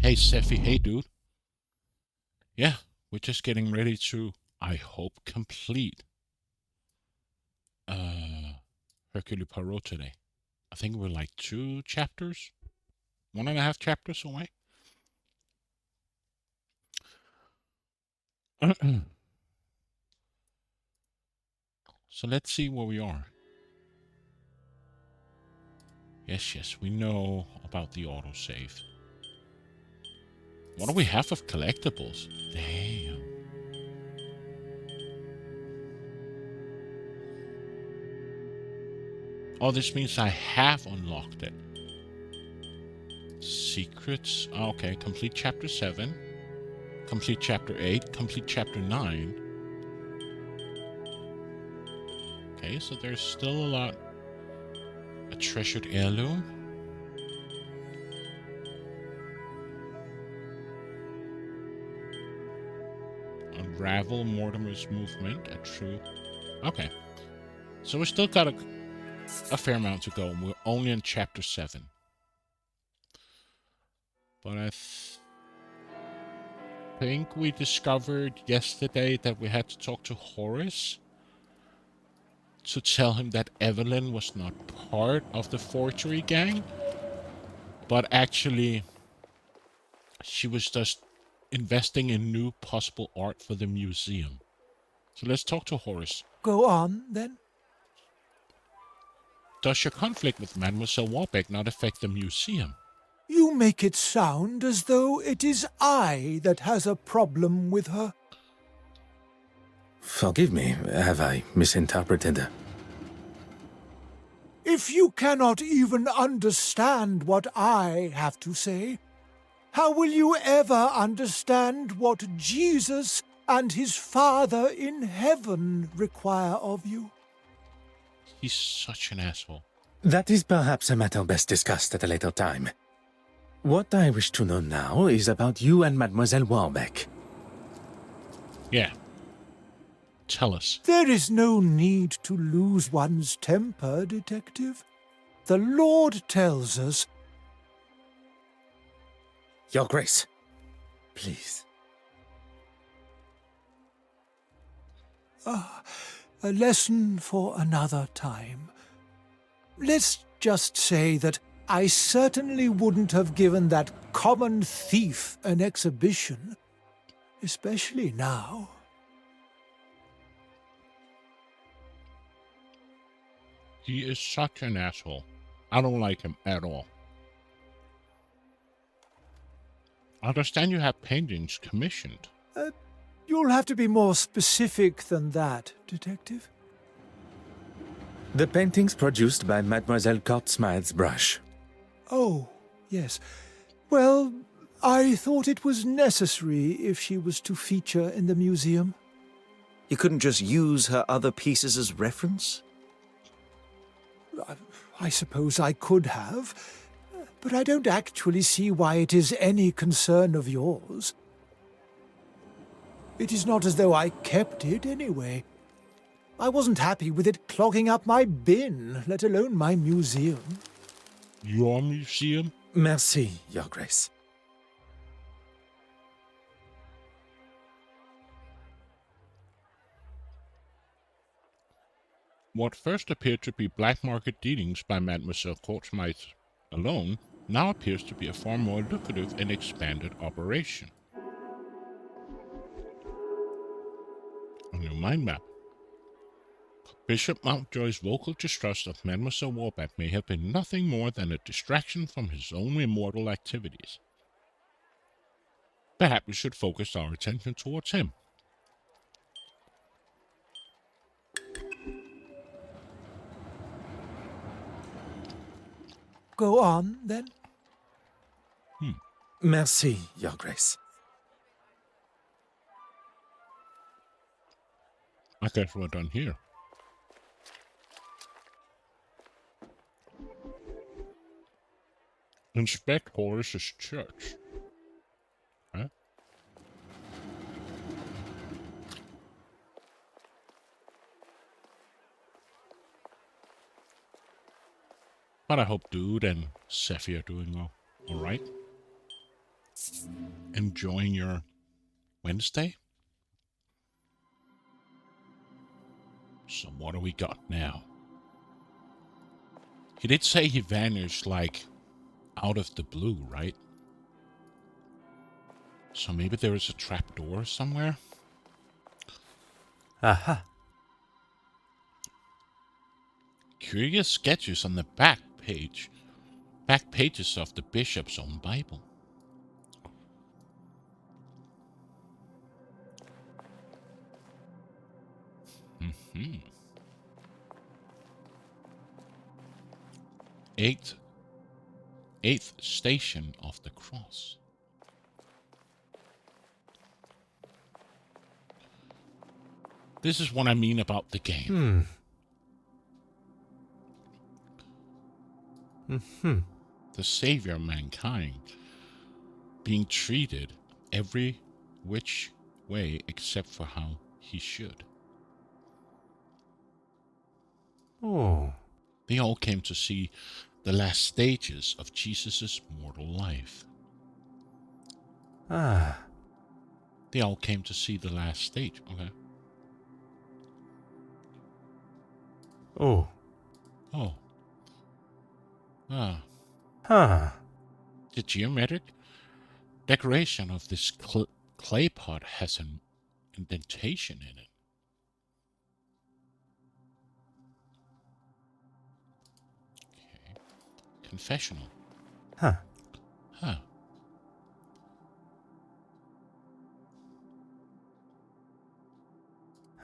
Hey, Seffi. Hey, dude. Yeah, we're just getting ready to, I hope, complete uh Hercule Poirot today. I think we're like 2 chapters, 1.5 chapters away. So let's see where we are. Yes, we know about the autosave. What do we have of collectibles? Damn. Oh, this means I have unlocked it. Secrets. Oh, okay, complete chapter 7. Complete chapter 8. Complete chapter 9. Okay, so there's still a lot. A treasured heirloom. Unravel Mortimer's movement. A true. Okay. So we still got a fair amount to go. We're only in chapter 7. But I think we discovered yesterday that we had to talk to Horace to tell him that Evelyn was not part of the forgery gang, but actually she was just investing in new possible art for the museum. So let's talk to Horace. Go on, then. Does your conflict with Mademoiselle Warbeck not affect the museum? You make it sound as though it is I that has a problem with her. Forgive me, have I misinterpreted? If you cannot even understand what I have to say, how will you ever understand what Jesus and his Father in heaven require of you? He's such an asshole. That is perhaps a matter best discussed at a later time. What I wish to know now is about you and Mademoiselle Warbeck. Yeah. Tell us. There is no need to lose one's temper, Detective. The Lord tells us. Your Grace, please. A lesson for another time. Let's just say that I certainly wouldn't have given that common thief an exhibition, especially now. He is such an asshole. I don't like him at all. I understand you have paintings commissioned. You'll have to be more specific than that, Detective. The paintings produced by Mademoiselle Cortsmith's brush. Oh, yes. Well, I thought it was necessary if she was to feature in the museum. You couldn't just use her other pieces as reference? I suppose I could have, but I don't actually see why it is any concern of yours. It is not as though I kept it anyway. I wasn't happy with it clogging up my bin, let alone my museum. Your museum? Merci, Your Grace. What first appeared to be black market dealings by Mademoiselle Cortsmith alone now appears to be a far more lucrative and expanded operation. On your mind map, Bishop Mountjoy's vocal distrust of Mademoiselle Warbeck may have been nothing more than a distraction from his own immortal activities. Perhaps we should focus our attention towards him. Go on, then. Merci, Your Grace. I guess we're done here. Inspect Horace's church. Huh? But I hope Dude and Seffi are doing all right. enjoying your Wednesday? So what do we got now? He did say he vanished, like, out of the blue, right? So maybe there is a trapdoor somewhere? Aha. Curious sketches on the back pages of the bishop's own Bible. Mm-hmm. Eighth station of the cross. This is what I mean about the game. The savior of mankind being treated every which way except for how he should. Oh. They all came to see the last stages of Jesus' mortal life. Ah. They all came to see the last stage. Okay. Oh. Oh. Ah. Huh. The geometric decoration of this clay pot has an indentation in it. Okay. Confessional. Huh. Huh.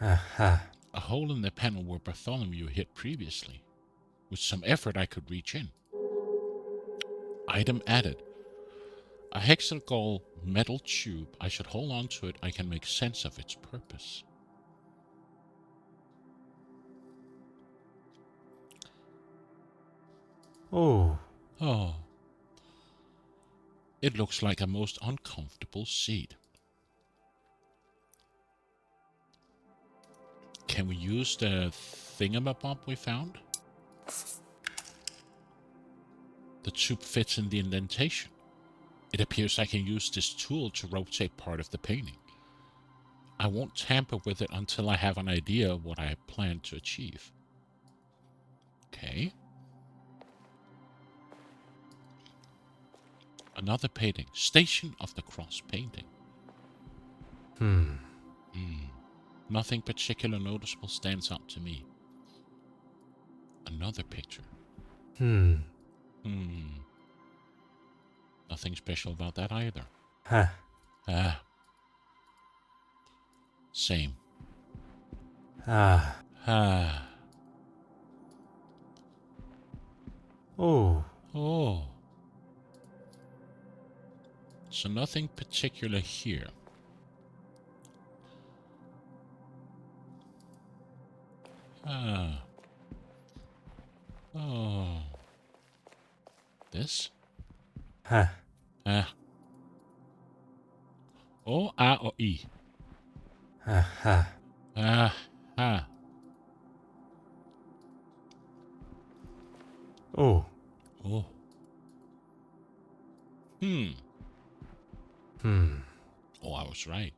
Aha. A hole in the panel where Bartholomew hit previously. With some effort I could reach in. Item added. A hexagonal metal tube. I should hold on to it. I can make sense of its purpose. Oh. Oh. It looks like a most uncomfortable seat. Can we use the thingamabob we found? The tube fits in the indentation. It appears I can use this tool to rotate part of the painting. I won't tamper with it until I have an idea of what I plan to achieve. Okay. Another painting. Station of the Cross painting. Nothing particular noticeable stands out to me. Another picture. Nothing special about that either. Huh. Ah. Same. Ah. Ah. Oh. Oh. So nothing particular here. Ah. Oh. This? Huh. Ah. O, A, or I. Aha. Ah. Ah. Oh. Oh. Oh, I was right.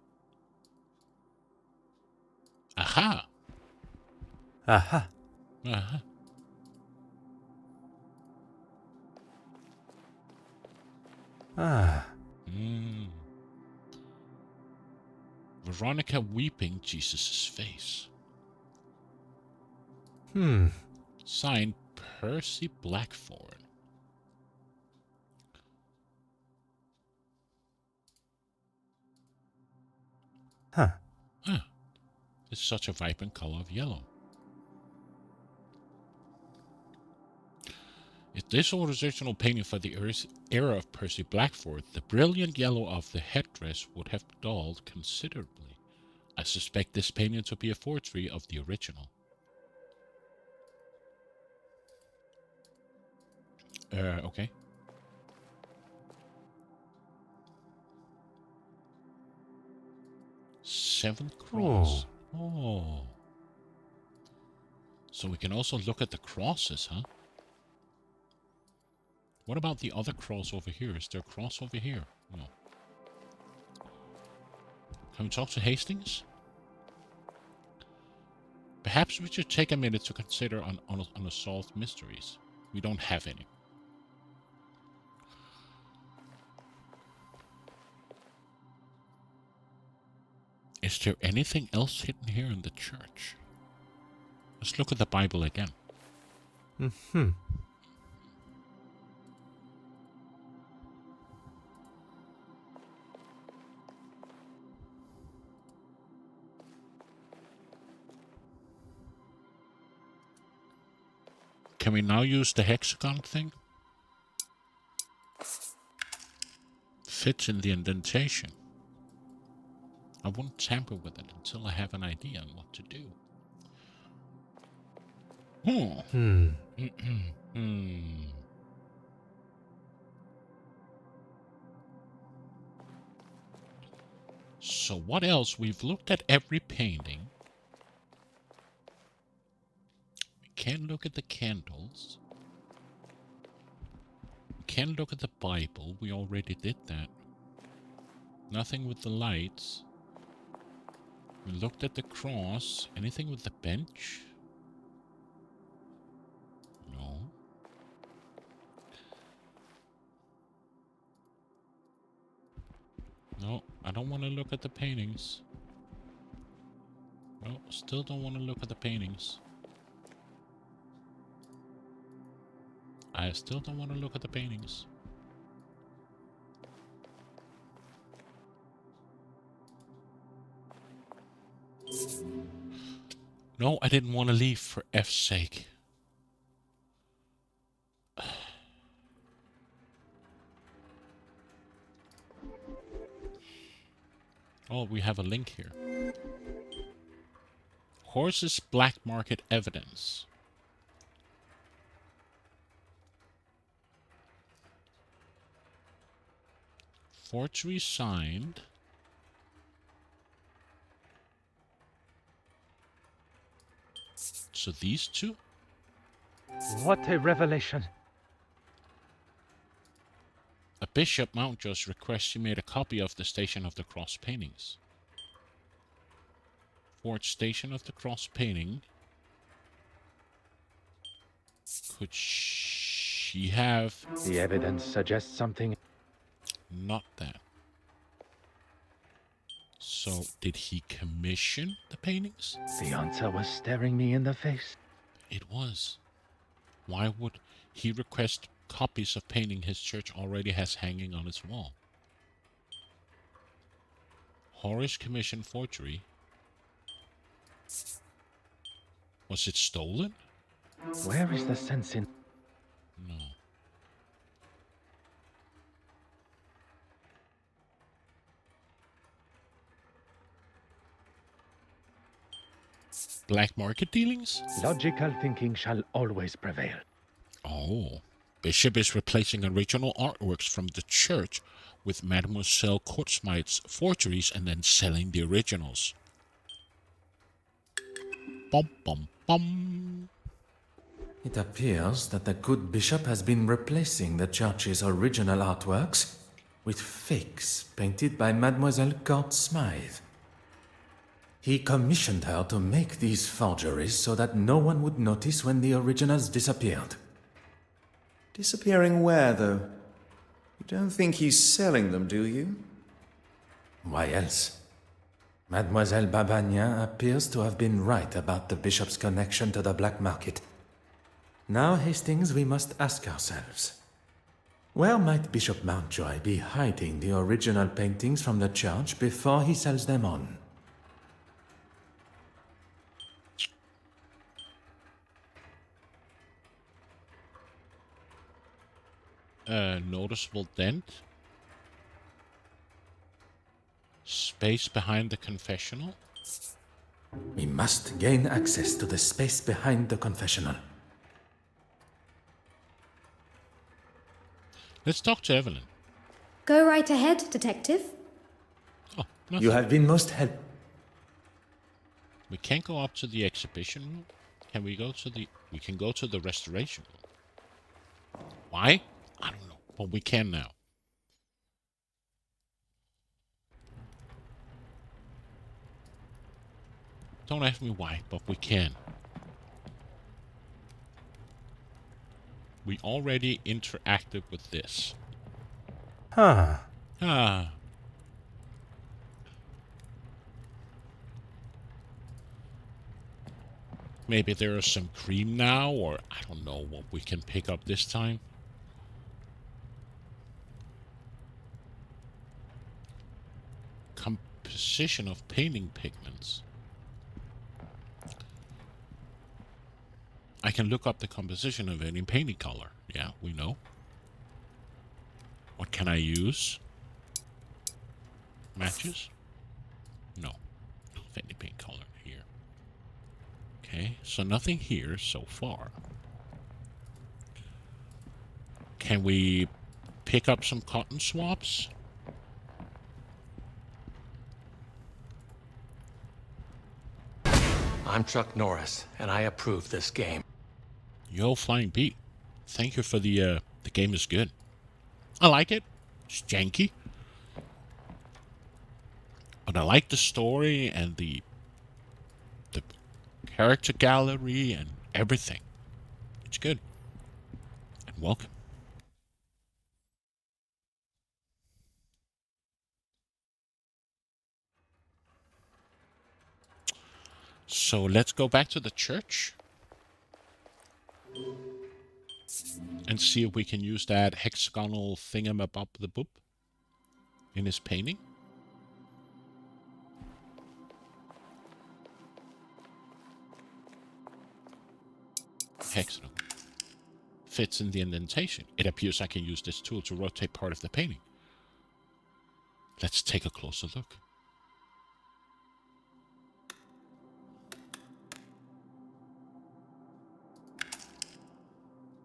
Aha. Aha. Aha. Ah. Veronica weeping Jesus' face. Signed Percy Blackford. Huh. Huh. It's such a vibrant color of yellow. If this was original painting for the era of Percy Blackford, the brilliant yellow of the headdress would have dulled considerably. I suspect this painting to be a forgery of the original. Okay. Seventh cross. Oh. So we can also look at the crosses, huh? What about the other cross over here? Is there a cross over here? No. Can we talk to Hastings? Perhaps we should take a minute to consider unsolved mysteries. We don't have any. Is there anything else hidden here in the church? Let's look at the Bible again. Mm-hmm. Can we now use the hexagon thing? Fits in the indentation. I won't tamper with it until I have an idea on what to do. So what else? We've looked at every painting. We can't look at the candles. We can't look at the Bible. We already did that. Nothing with the lights. We looked at the cross. Anything with the bench? No. No, I don't want to look at the paintings. No, still don't want to look at the paintings. I still don't want to look at the paintings. No, I didn't want to leave for F's sake. Oh, we have a link here. Horses black market evidence. Forgery signed. So these two? What a revelation. A Bishop Mountjoy requests you made a copy of the Station of the Cross paintings. Forged Station of the Cross painting. Could she have... The evidence suggests something. Not that. So, did he commission the paintings? The answer was staring me in the face. It was. Why would he request copies of painting his church already has hanging on its wall? Horace commissioned forgery. Was it stolen? Where is the sense in... No. Black market dealings? Logical thinking shall always prevail. Oh. Bishop is replacing original artworks from the church with Mademoiselle Courtsmite's forgeries and then selling the originals. Bum bum bum. It appears that the good bishop has been replacing the church's original artworks with fakes painted by Mademoiselle Courtsmite. He commissioned her to make these forgeries so that no one would notice when the originals disappeared. Disappearing where, though? You don't think he's selling them, do you? Why else? Mademoiselle Babagnan appears to have been right about the bishop's connection to the black market. Now, Hastings, we must ask ourselves, where might Bishop Mountjoy be hiding the original paintings from the church before he sells them on? Noticeable dent. Space behind the confessional. We must gain access to the space behind the confessional. Let's talk to Evelyn. Go right ahead, Detective. Oh, nothing. You have been most helpful. We can't go up to the exhibition room. Can we go to the... We can go to the restoration room. Why? I don't know. But we can now. Don't ask me why, but we can. We already interacted with this. Huh. Ah. Maybe there is some cream now, or I don't know what we can pick up this time. Composition of painting pigments. I can look up the composition of any painting color. Yeah, we know. What can I use? Matches? No. Any paint color here. Okay, so nothing here so far. Can we pick up some cotton swabs? I'm Chuck Norris, and I approve this game. Yo, Flying Pete. Thank you for the game is good. I like it. It's janky. But I like the story and the character gallery and everything. It's good. And welcome. So let's go back to the church and see if we can use that hexagonal thingamabob the boop in his painting. Hexagon. Fits in the indentation. It appears I can use this tool to rotate part of the painting. Let's take a closer look.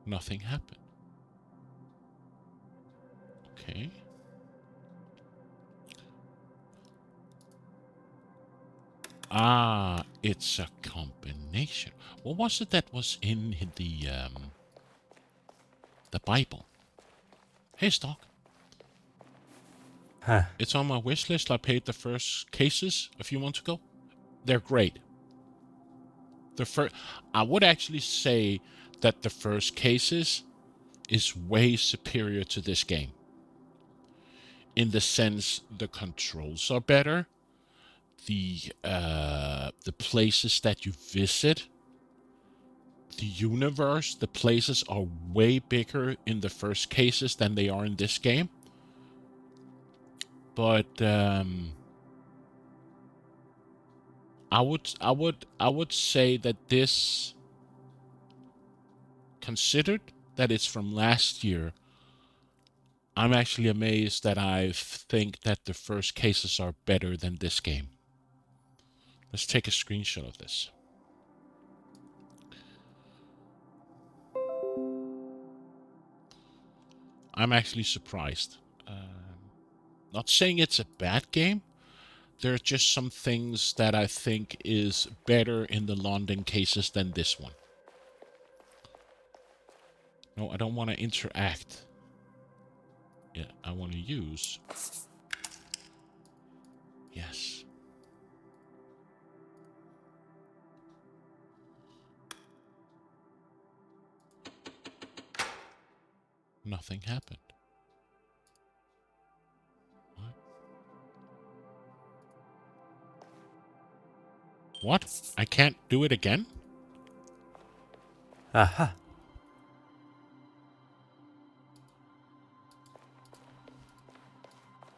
Nothing happened. Okay. Ah, it's a combination. What was it that was in the Bible? Hey, Stock. Huh. It's on my wish list. I paid the first cases a few months ago. They're great. I would actually say that the first cases is way superior to this game. In the sense the controls are better. The places that you visit, the universe, the places are way bigger in the first cases than they are in this game. But I would say that this, considered that it's from last year, I'm actually amazed that I think that the first cases are better than this game. Let's take a screenshot of this. I'm actually surprised. Not saying it's a bad game. There are just some things that I think is better in the London cases than this one. No, I don't want to interact. Yeah, I want to use. Yes. Nothing happened. What? I can't do it again? Aha.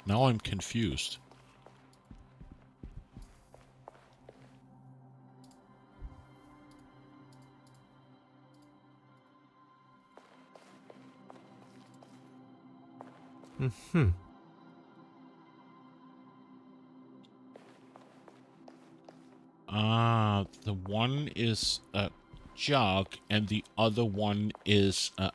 Now I'm confused. Mm-hmm. The one is a jug and the other one is a...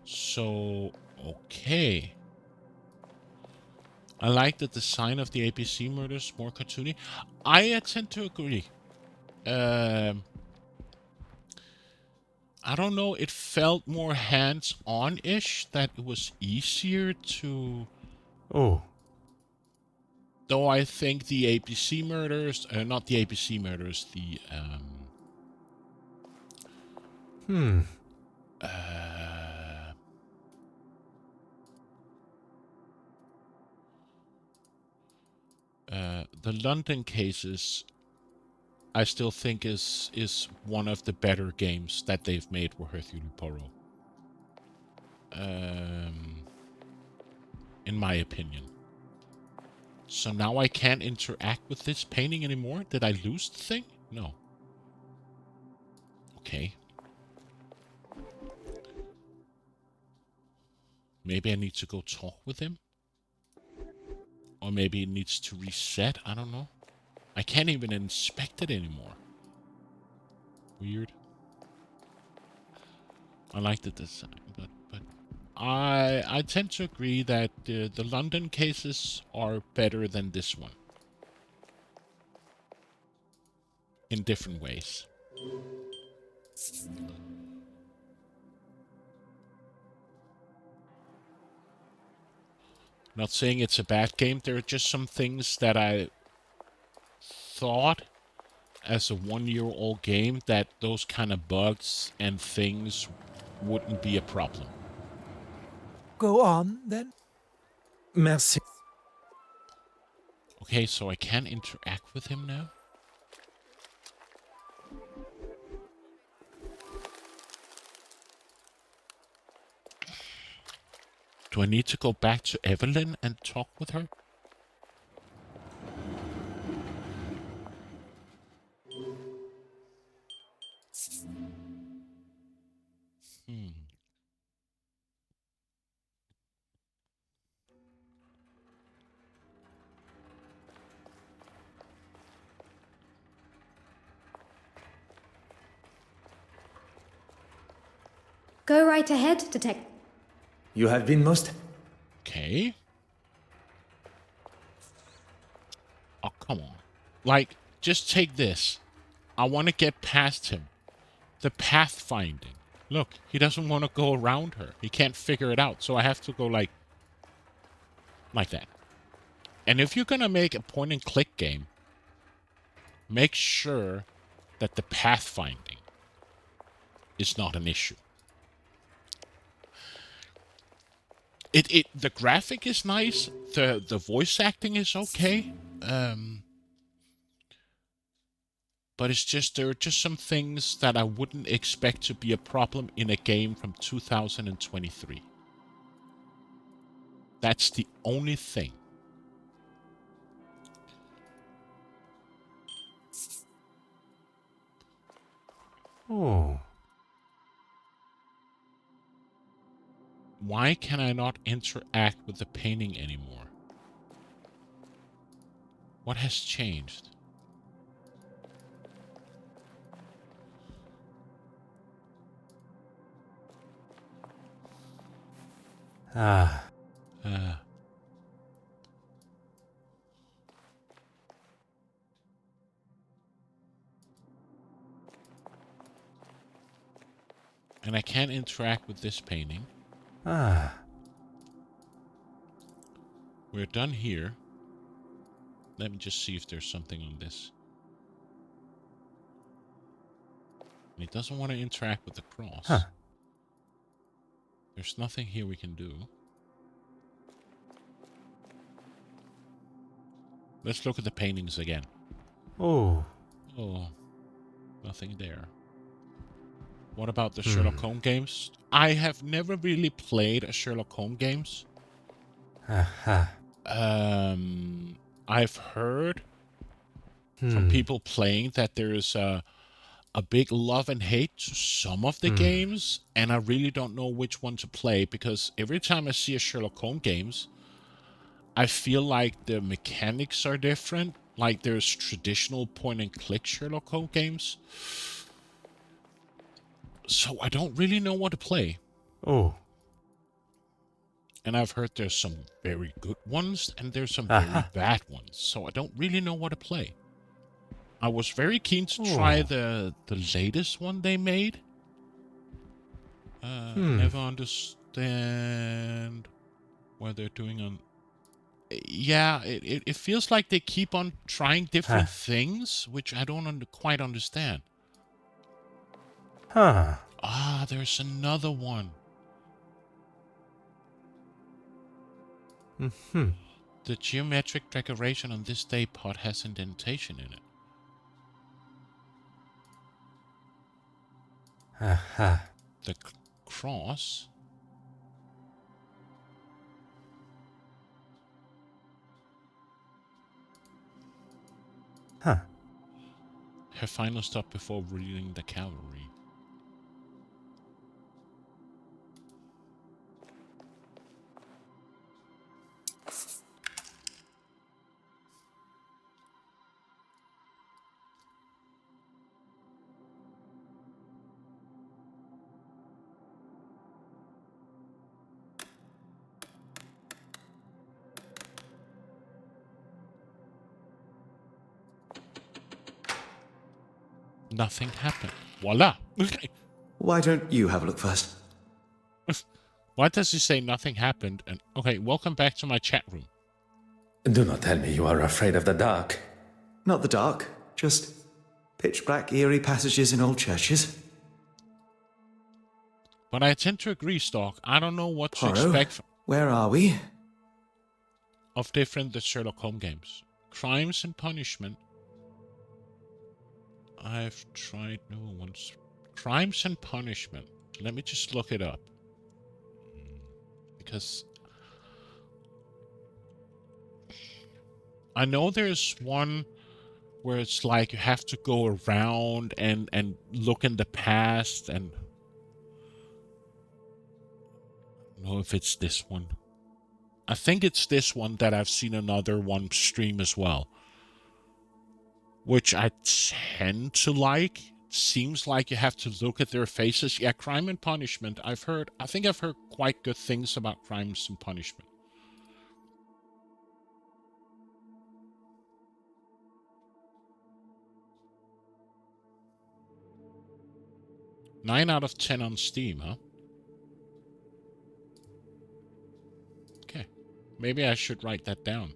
So, okay. I like the design of the APC murders, more cartoony. I tend to agree. I don't know, it felt more hands-on-ish, that it was easier to... Oh. Though I think the ABC murders, not the ABC murders, the, the London cases, I still think is one of the better games that they've made with Hercule Poirot. In my opinion. So now I can't interact with this painting anymore? Did I lose the thing? No. Okay. Maybe I need to go talk with him? Or maybe it needs to reset? I don't know. I can't even inspect it anymore. Weird. I like the design, but I tend to agree that the London cases are better than this one. In different ways. Not saying it's a bad game, there are just some things that I thought as a one-year-old game that those kind of bugs and things wouldn't be a problem. Go on, then. Merci. Okay, so I can interact with him now? Do I need to go back to Evelyn and talk with her? Go right ahead, Detective. You have been most... Okay. Oh, come on. Like, just take this. I want to get past him. The pathfinding. Look, he doesn't want to go around her. He can't figure it out. So I have to go like that. And if you're going to make a point-and-click game, make sure that the pathfinding is not an issue. The graphic is nice. The voice acting is okay. But it's just, there are just some things that I wouldn't expect to be a problem in a game from 2023. That's the only thing. Oh. Why can I not interact with the painting anymore? What has changed? Ah. And I can't interact with this painting. Ah. We're done here. Let me just see if there's something on this. And he doesn't want to interact with the cross. Huh. There's nothing here we can do. Let's look at the paintings again. Oh. Oh, nothing there. What about the Sherlock Holmes games? I have never really played a Sherlock Holmes games. Aha. I've heard from people playing that there's a big love and hate to some of the games, and I really don't know which one to play, because every time I see a Sherlock Holmes games, I feel like the mechanics are different. Like there's traditional point-and-click Sherlock Holmes games. So I don't really know what to play. Oh. And I've heard there's some very good ones and there's some very bad ones. So I don't really know what to play. I was very keen to try the latest one they made. Never understand what they're doing on... Yeah, it feels like they keep on trying different things, which I don't quite understand. Huh. Ah, there's another one. Mm-hmm. The geometric decoration on this day pot has indentation in it. Aha. The cross. Huh. Her final stop before reading the cavalry. Nothing happened. Voila. Why don't you have a look first? Why does he say nothing happened? And okay, welcome back to my chat room. Do not tell me you are afraid of the dark. Not the dark, just pitch black, eerie passages in old churches. But I tend to agree, Stork. I don't know what to Poirot, expect where are we? of different the Sherlock Holmes games. Crimes and Punishment. I've tried new ones. Crimes and Punishment. Let me just look it up. Because I know there's one where it's like you have to go around and look in the past, and I don't know if it's this one. I think it's this one that I've seen another one stream as well, which I tend to like. Seems like you have to look at their faces. Yeah, Crime and Punishment. I think I've heard quite good things about Crimes and Punishment. Nine out of 10 on Steam, huh? Okay. Maybe I should write that down.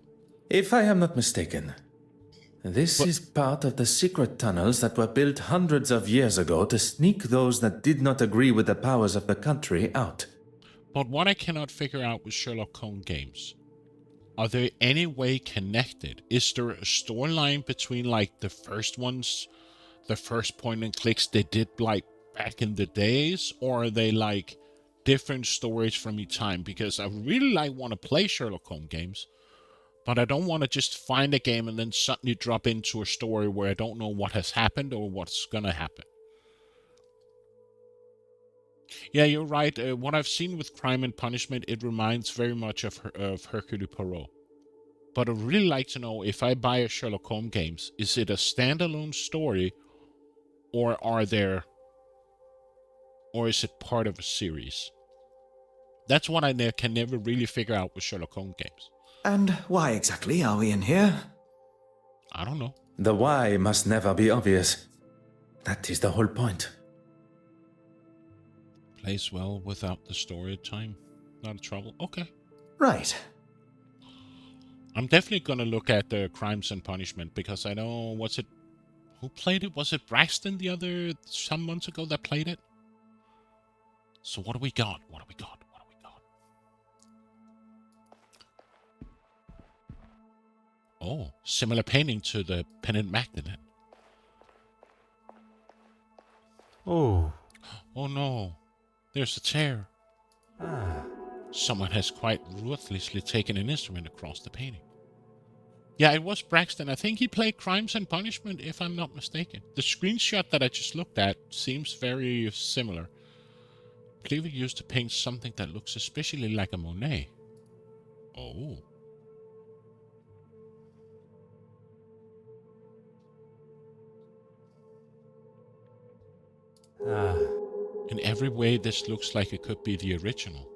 If I am not mistaken, this is part of the secret tunnels that were built hundreds of years ago to sneak those that did not agree with the powers of the country out. But what I cannot figure out with Sherlock Holmes games, are they any way connected? Is there a storyline between like the first ones, the first point and clicks they did like back in the days, or are they like different stories from each time? Because I really want to play Sherlock Holmes games, but I don't want to just find a game and then suddenly drop into a story where I don't know what has happened or what's gonna happen. Yeah, you're right. What I've seen with Crime and Punishment, it reminds very much of Hercule Poirot. But I'd really like to know, if I buy a Sherlock Holmes games, is it a standalone story, or is it part of a series? That's what I can never really figure out with Sherlock Holmes games. And why exactly are we in here? I don't know. The why must never be obvious. That is the whole point. Plays well without the story time. Not a trouble. Okay. Right. I'm definitely gonna look at the Crimes and Punishment, because I know, who played it? Was it Braxton some months ago that played it? So what do we got? Oh, similar painting to the Pennant Magdalene. Oh. Oh no, there's a tear. Someone has quite ruthlessly taken an instrument across the painting. Yeah, it was Braxton. I think he played Crimes and Punishment, if I'm not mistaken. The screenshot that I just looked at seems very similar. I believe he used to paint something that looks especially like a Monet. Oh. In every way, this looks like it could be the original.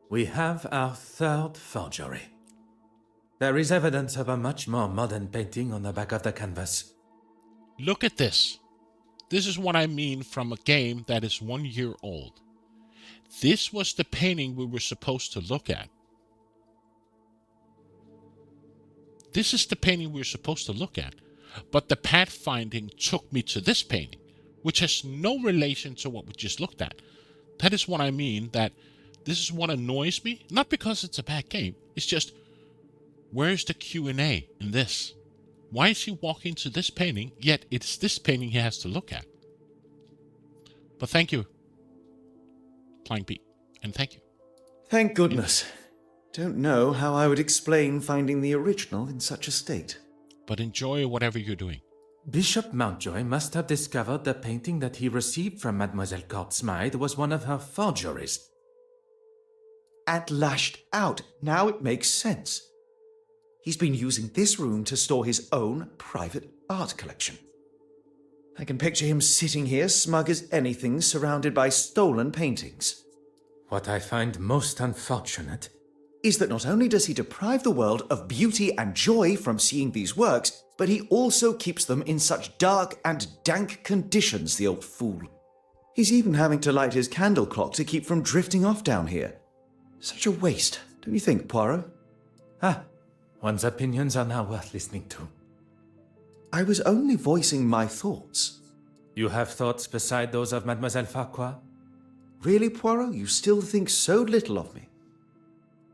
We have our third forgery. There is evidence of a much more modern painting on the back of the canvas. Look at this. This is what I mean from a game that is 1 year old. This was the painting we were supposed to look at. This is the painting we were supposed to look at. But the pathfinding took me to this painting, which has no relation to what we just looked at. That is what I mean, that this is what annoys me. Not because it's a bad game. It's just, where's the Q&A in this? Why is he walking to this painting, yet it's this painting he has to look at? But thank you, Flying Pete, and thank you. Thank goodness. Don't know how I would explain finding the original in such a state. But enjoy whatever you're doing. Bishop Mountjoy must have discovered the painting that he received from Mademoiselle Courtsmythe was one of her forgeries. And lashed out. Now it makes sense. He's been using this room to store his own private art collection. I can picture him sitting here smug as anything, surrounded by stolen paintings. What I find most unfortunate is that not only does he deprive the world of beauty and joy from seeing these works, but he also keeps them in such dark and dank conditions, the old fool. He's even having to light his candle clock to keep from drifting off down here. Such a waste, don't you think, Poirot? One's opinions are now worth listening to. I was only voicing my thoughts. You have thoughts beside those of Mademoiselle Farquhar? Really, Poirot? You still think so little of me?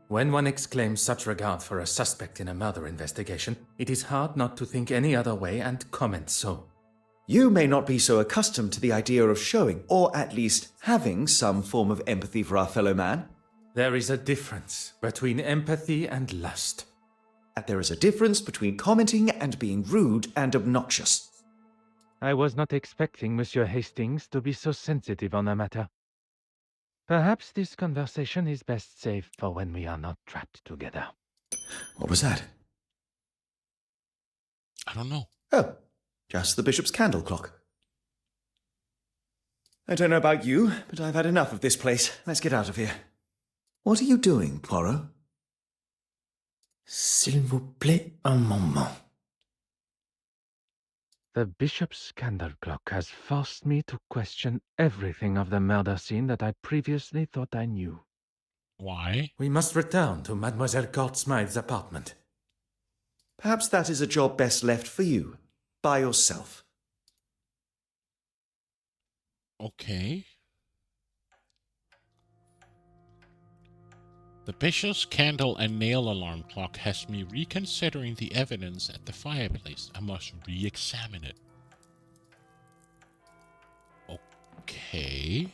When one exclaims such regard for a suspect in a murder investigation, it is hard not to think any other way and comment so. You may not be so accustomed to the idea of showing, or at least having, some form of empathy for our fellow man. There is a difference between empathy and lust. And there is a difference between commenting and being rude and obnoxious. I was not expecting Monsieur Hastings to be so sensitive on the matter. Perhaps this conversation is best saved for when we are not trapped together. What was that? I don't know. Oh, just the bishop's candle clock. I don't know about you, but I've had enough of this place. Let's get out of here. What are you doing, Poirot? S'il vous plaît, un moment. The bishop's candle clock has forced me to question everything of the murder scene that I previously thought I knew. Why? We must return to Mademoiselle Courtsmythe's apartment. Perhaps that is a job best left for you, by yourself. Okay. The bishop's candle and nail alarm clock has me reconsidering the evidence at the fireplace. I must re-examine it. Okay.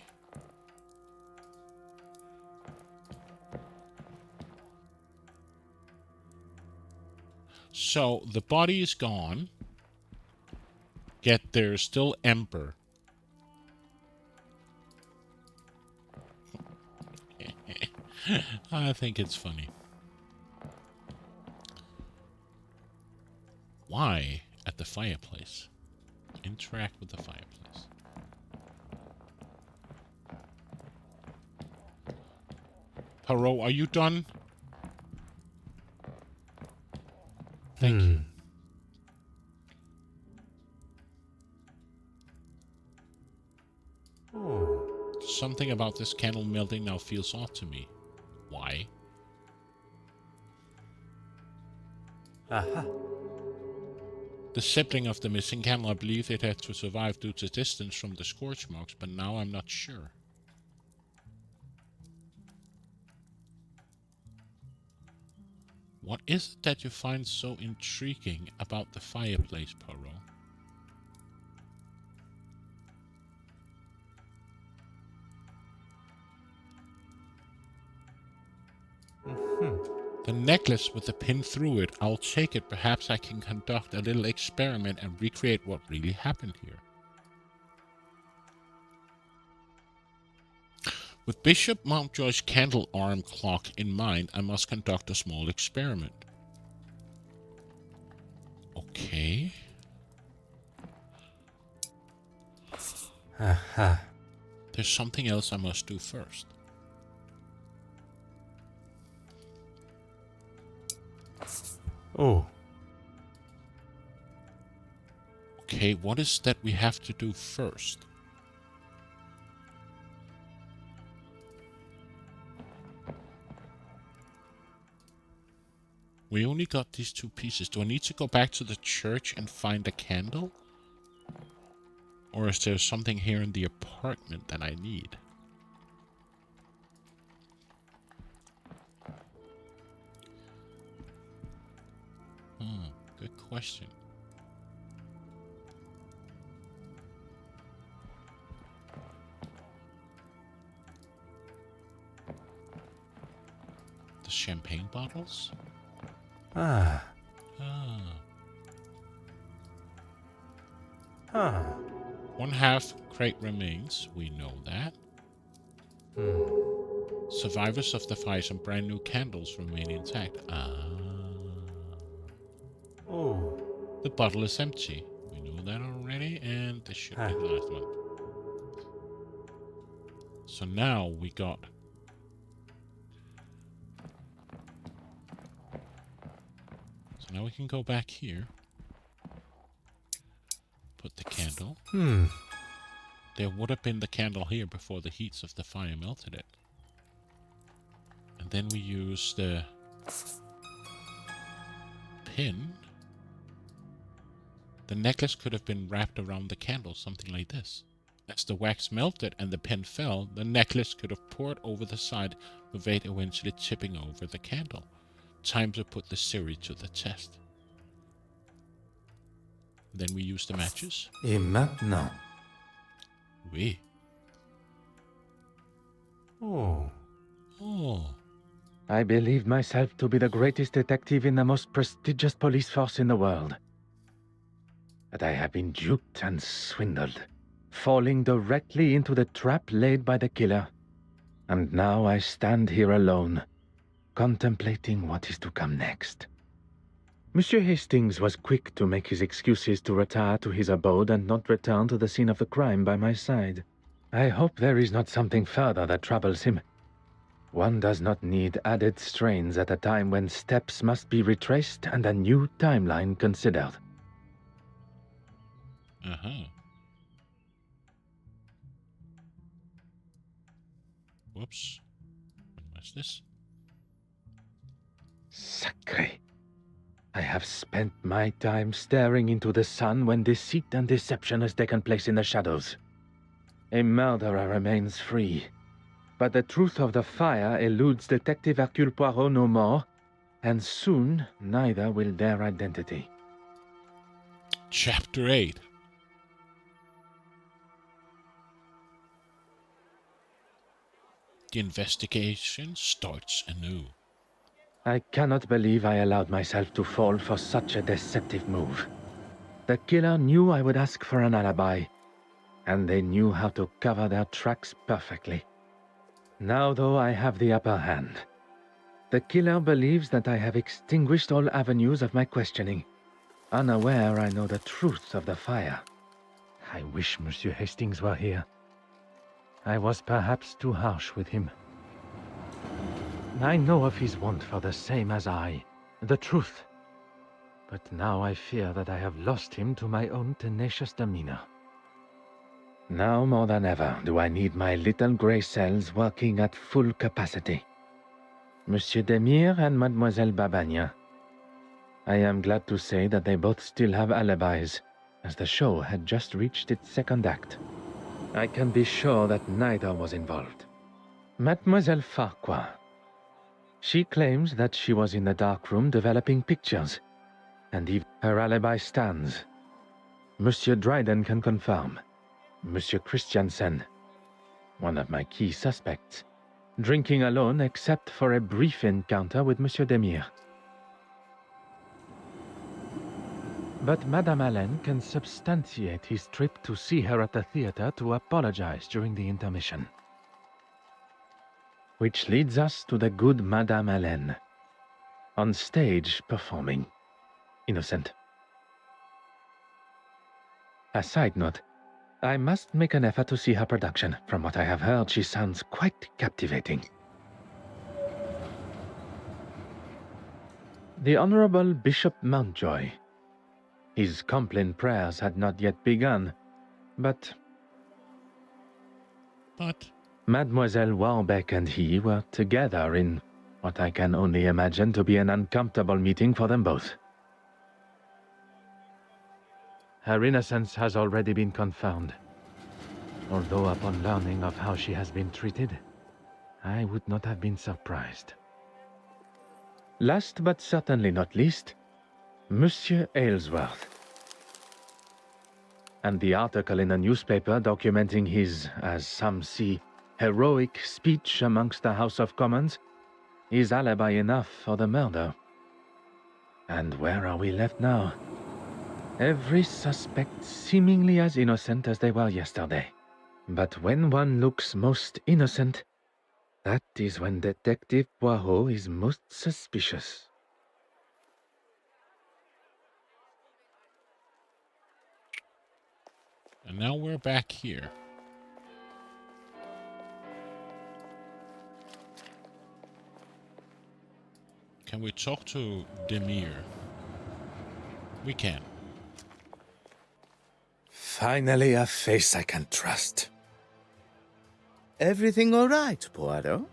So, the body is gone. Yet there's still ember. I think it's funny. Why at the fireplace? Interact with the fireplace. Poirot, are you done? Thank you. Something about this candle melting now feels off to me. Why? Aha. The sibling of the missing candle, I believe it had to survive due to distance from the scorch marks, but now I'm not sure. What is it that you find so intriguing about the fireplace, Poirot? The necklace with the pin through it, I'll take it. Perhaps I can conduct a little experiment and recreate what really happened here. With Bishop Mountjoy's candle arm clock in mind, I must conduct a small experiment. Okay. Aha. There's something else I must do first. Oh. Okay, what is that we have to do first? We only got these 2 pieces. Do I need to go back to the church and find a candle? Or is there something here in the apartment that I need? Good question. The champagne bottles? Ah. Ah. Huh. 1/2 crate remains. We know that. Survivors of the fire, some brand new candles remain intact. Ah. Oh. The bottle is empty. We know that already, and this should be the last one. So now we got... So now we can go back here. Put the candle. There would have been the candle here before the heats of the fire melted it. And then we use the pin. The necklace could have been wrapped around the candle, something like this. As the wax melted and the pin fell, the necklace could have poured over the side, with it eventually tipping over the candle. Time to put the theory to the test. Then we use the matches. Et maintenant? Oui. Oh. Oh. I believe myself to be the greatest detective in the most prestigious police force in the world. But I have been duped and swindled, falling directly into the trap laid by the killer. And now I stand here alone, contemplating what is to come next. Monsieur Hastings was quick to make his excuses to retire to his abode and not return to the scene of the crime by my side. I hope there is not something further that troubles him. One does not need added strains at a time when steps must be retraced and a new timeline considered. Whoops. What's this? Sacré. I have spent my time staring into the sun when deceit and deception has taken place in the shadows. A murderer remains free, but the truth of the fire eludes Detective Hercule Poirot no more, and soon neither will their identity. Chapter 8. The investigation starts anew. I cannot believe I allowed myself to fall for such a deceptive move. The killer knew I would ask for an alibi, and they knew how to cover their tracks perfectly. Now, though, I have the upper hand. The killer believes that I have extinguished all avenues of my questioning, unaware I know the truth of the fire. I wish Monsieur Hastings were here. I was perhaps too harsh with him. I know of his want for the same as I, the truth. But now I fear that I have lost him to my own tenacious demeanor. Now more than ever do I need my little grey cells working at full capacity. Monsieur Demire and Mademoiselle Babagna. I am glad to say that they both still have alibis, as the show had just reached its second act. I can be sure that neither was involved. Mademoiselle Farquhar. She claims that she was in the dark room developing pictures, and even her alibi stands. Monsieur Dryden can confirm. Monsieur Christiansen, one of my key suspects, drinking alone except for a brief encounter with Monsieur Demire. But Madame Allen can substantiate his trip to see her at the theater to apologize during the intermission. Which leads us to the good Madame Allen, on stage performing innocent. A side note, I must make an effort to see her production. From what I have heard, she sounds quite captivating. The Honorable Bishop Mountjoy. His Compline prayers had not yet begun, but Mademoiselle Warbeck and he were together in what I can only imagine to be an uncomfortable meeting for them both. Her innocence has already been confirmed, although upon learning of how she has been treated, I would not have been surprised. Last but certainly not least, Monsieur Aylesworth. And the article in the newspaper documenting his, as some see, heroic speech amongst the House of Commons is alibi enough for the murder. And where are we left now? Every suspect seemingly as innocent as they were yesterday. But when one looks most innocent, that is when Detective Poirot is most suspicious. And now we're back here. Can we talk to Demir? We can. Finally, a face I can trust. Everything all right, Poirot?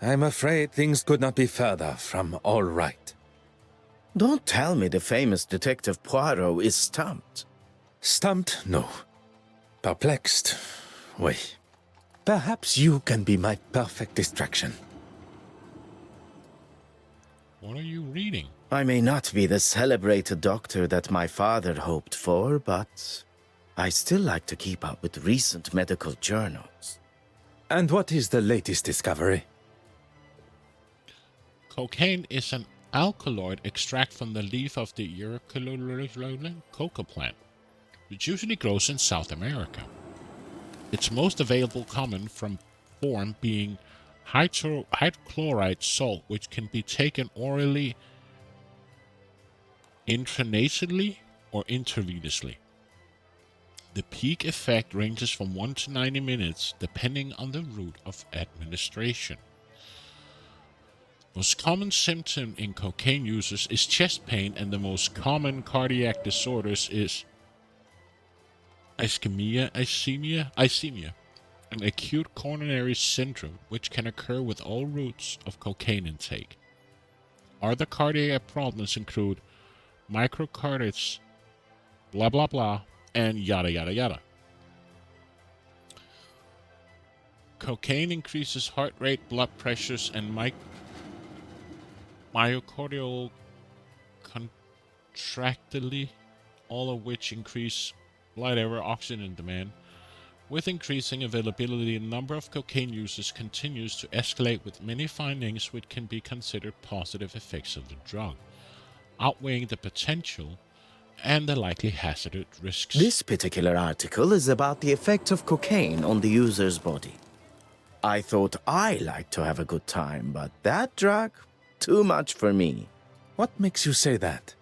I'm afraid things could not be further from all right. Don't tell me the famous Detective Poirot is stumped. Stumped? No. Perplexed? Oui. Perhaps you can be my perfect distraction. What are you reading? I may not be the celebrated doctor that my father hoped for, but I still like to keep up with recent medical journals. And what is the latest discovery? Cocaine is an alkaloid extract from the leaf of the Hercule coca plant, which usually grows in South America. Its most available common form being hydrochloride salt, which can be taken orally, intranasally, or intravenously. The peak effect ranges from 1 to 90 minutes, depending on the route of administration. Most common symptom in cocaine users is chest pain, and the most common cardiac disorders is ischemia, an acute coronary syndrome which can occur with all routes of cocaine intake. Other cardiac problems include myocarditis, blah blah blah, and yada yada yada. Cocaine increases heart rate, blood pressures, and myocardial contractility, all of which increase whatever oxygen demand. With increasing availability, the number of cocaine users continues to escalate, with many findings which can be considered positive effects of the drug, outweighing the potential and the likely hazardous risks. This particular article is about the effect of cocaine on the user's body. I thought I liked to have a good time, but that drug, too much for me. What makes you say that?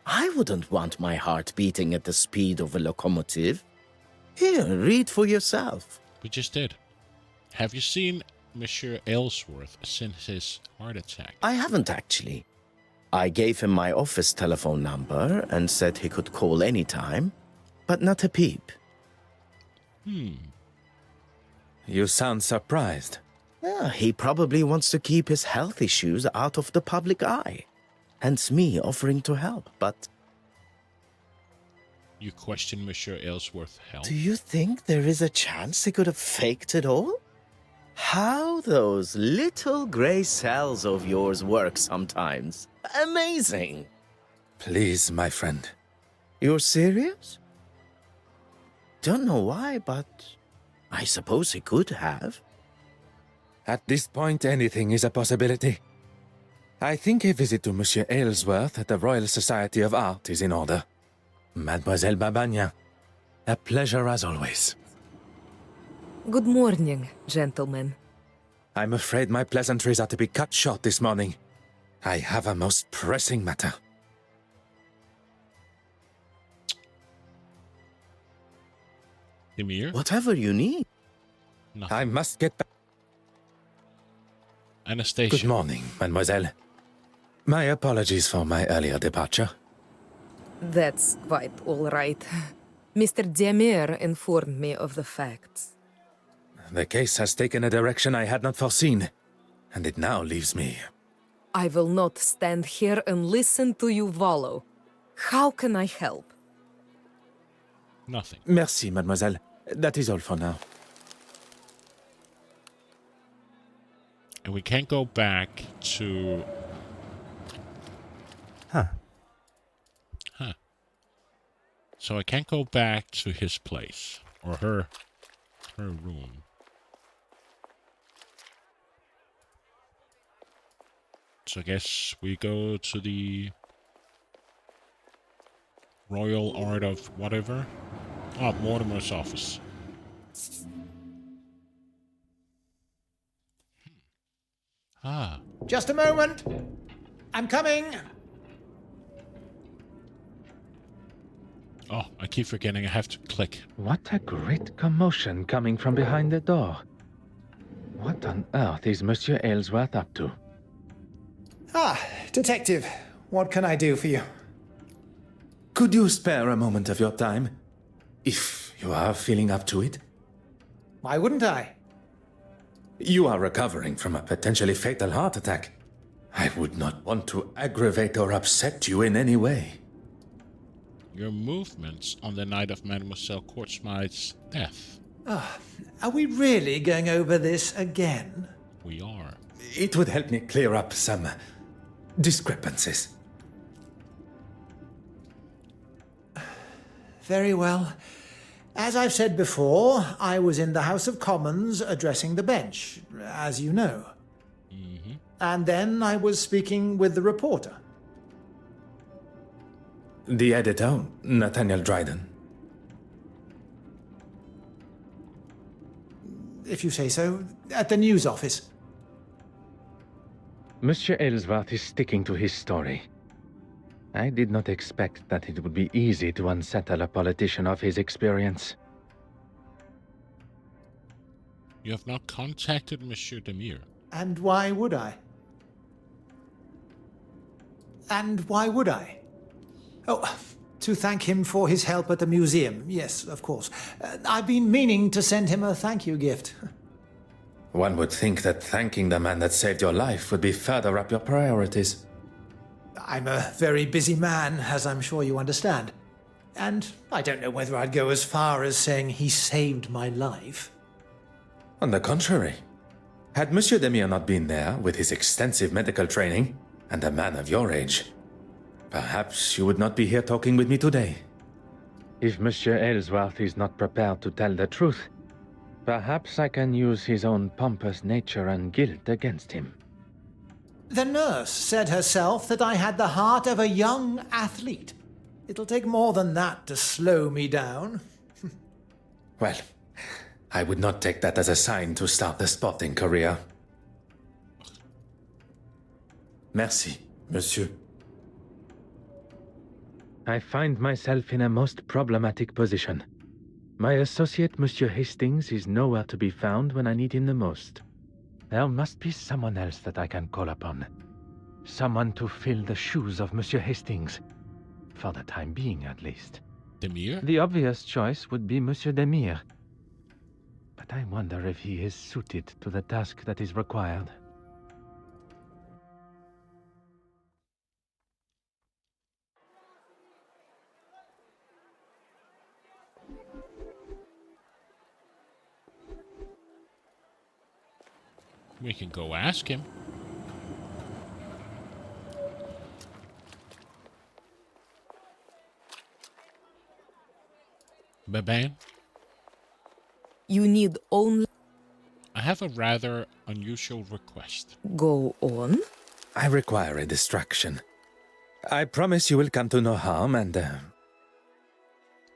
I wouldn't want my heart beating at the speed of a locomotive. Here, read for yourself. We just did. Have you seen Monsieur Aylesworth since his heart attack? I haven't actually. I gave him my office telephone number and said he could call any time, but not a peep. You sound surprised. Yeah, he probably wants to keep his health issues out of the public eye. Hence me offering to help, but... You question Monsieur Aylesworth's health? Do you think there is a chance he could have faked it all? How those little gray cells of yours work sometimes. Amazing. Please, my friend. You're serious? Don't know why, but I suppose he could have. At this point, anything is a possibility. I think a visit to Monsieur Aylesworth at the Royal Society of Art is in order. Mademoiselle Babagnan, a pleasure as always. Good morning, gentlemen. I'm afraid my pleasantries are to be cut short this morning. I have a most pressing matter. Emir? Whatever you need. Nothing. I must get back. Anastasia. Good morning, mademoiselle. My apologies for my earlier departure. That's quite all right. Mr. Demir informed me of the facts. The case has taken a direction I had not foreseen, and it now leaves me. I will not stand here and listen to you wallow. How can I help? Nothing. Merci, mademoiselle. That is all for now. And we can't go back to... Huh. Huh. So I can't go back to his place. Or her room. So I guess we go to the Royal Art of whatever. Oh, Mortimer's office. Ah. Just a moment. I'm coming. Oh, I keep forgetting I have to click. What a great commotion coming from behind the door. What on earth is Monsieur Aylesworth up to? Ah, Detective. What can I do for you? Could you spare a moment of your time? If you are feeling up to it? Why wouldn't I? You are recovering from a potentially fatal heart attack. I would not want to aggravate or upset you in any way. Your movements on the night of Mademoiselle Courtsmith's death. Are we really going over this again? We are. It would help me clear up some discrepancies. Very well. As I've said before, I was in the House of Commons addressing the bench, as you know. Mm-hmm. And then I was speaking with the reporter. The editor, Nathaniel Dryden. If you say so, at the news office. Monsieur Aylesworth is sticking to his story. I did not expect that it would be easy to unsettle a politician of his experience. You have not contacted Monsieur Demir. And why would I? Oh, to thank him for his help at the museum. Yes, of course. I've been meaning to send him a thank you gift. One would think that thanking the man that saved your life would be further up your priorities. I'm a very busy man, as I'm sure you understand. And I don't know whether I'd go as far as saying he saved my life. On the contrary, had Monsieur Demir not been there with his extensive medical training and a man of your age, perhaps you would not be here talking with me today. If Monsieur Aylesworth is not prepared to tell the truth, perhaps I can use his own pompous nature and guilt against him. The nurse said herself that I had the heart of a young athlete. It'll take more than that to slow me down. Well, I would not take that as a sign to start the sporting career. Merci, monsieur. I find myself in a most problematic position. My associate, Monsieur Hastings, is nowhere to be found when I need him the most. There must be someone else that I can call upon. Someone to fill the shoes of Monsieur Hastings. For the time being, at least. Demir? The obvious choice would be Monsieur Demir. But I wonder if he is suited to the task that is required. We can go ask him. Babane? You need only I have a rather unusual request. go on. I require a distraction. I promise you will come to no harm and...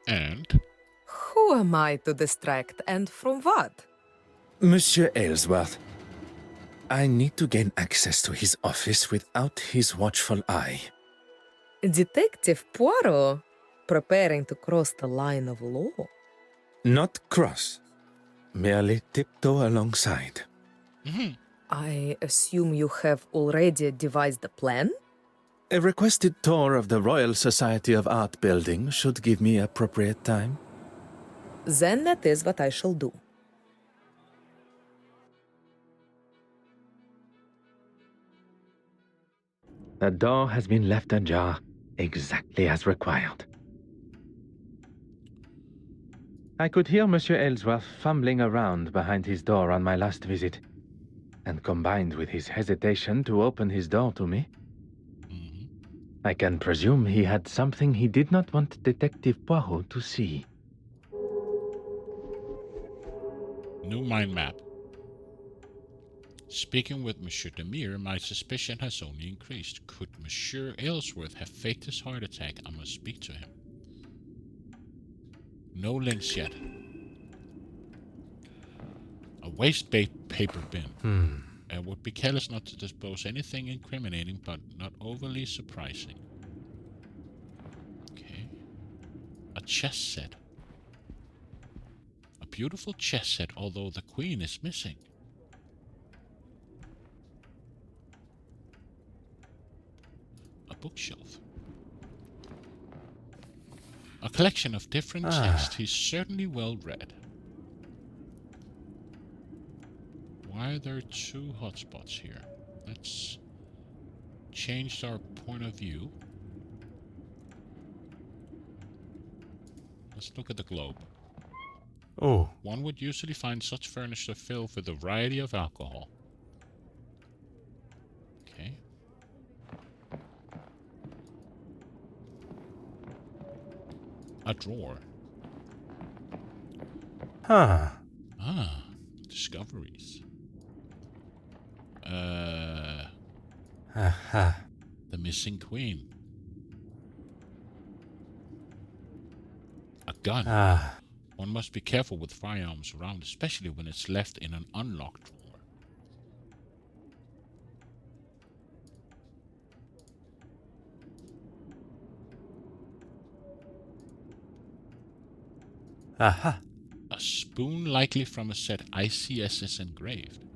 And? Who am I to distract and from what? Monsieur Aylesworth, I need to gain access to his office without his watchful eye. Detective Poirot, preparing to cross the line of law. Not cross, merely tiptoe alongside. I assume you have already devised a plan? A requested tour of the Royal Society of Art building should give me appropriate time. Then that is what I shall do. The door has been left ajar, exactly as required. I could hear Monsieur Ellsworth fumbling around behind his door on my last visit, and combined with his hesitation to open his door to me, I can presume he had something he did not want Detective Poirot to see. New mind map. Speaking with Monsieur Demire, my suspicion has only increased. Could Monsieur Ellsworth have faked his heart attack? I must speak to him. No links yet. A waste paper bin. I would be careless not to dispose anything incriminating, but not overly surprising. Okay. A chess set. A beautiful chess set, although the queen is missing. A bookshelf. A collection of different texts. He's certainly well read. Why are there two hotspots here? Let's change our point of view. Let's look at the globe. Oh. One would usually find such furniture filled with a variety of alcohol. Okay. A drawer. Huh. Ah, discoveries. The missing queen. A gun. One must be careful with firearms around, especially when it's left in an unlocked drawer. Aha. A spoon likely from a set ICS is engraved.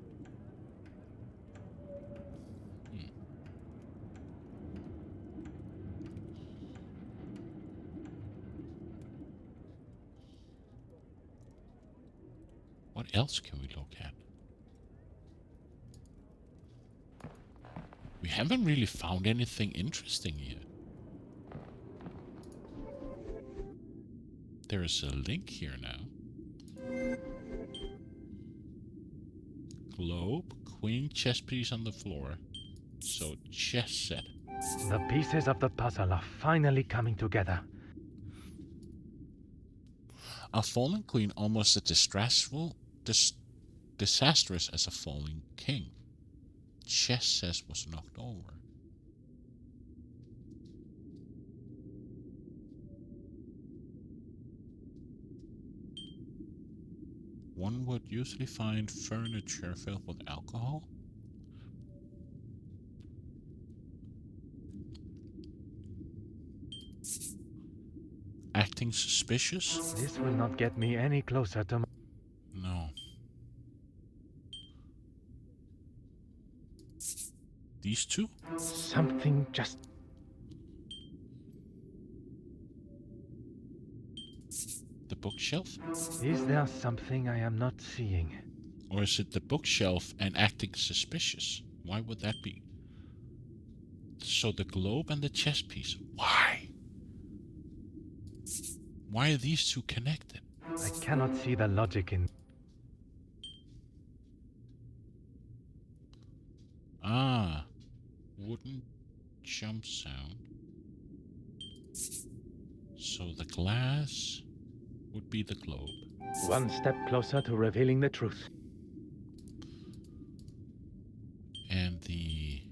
What else can we look at? We haven't really found anything interesting yet. There is a link here now. Globe, queen, chess piece on the floor. So, chess set. The pieces of the puzzle are finally coming together. A fallen queen almost as disastrous as a falling king. Chess says was knocked over. One would usually find furniture filled with alcohol. Acting suspicious? This will not get me any closer to... No. These two? Something just... The bookshelf? Is there something I am not seeing? Or is it the bookshelf and acting suspicious? Why would that be? So the globe and the chess piece. Why? Why are these two connected? I cannot see the logic in... Ah, wooden jump sound. So the glass would be the globe. One step closer to revealing the truth. And the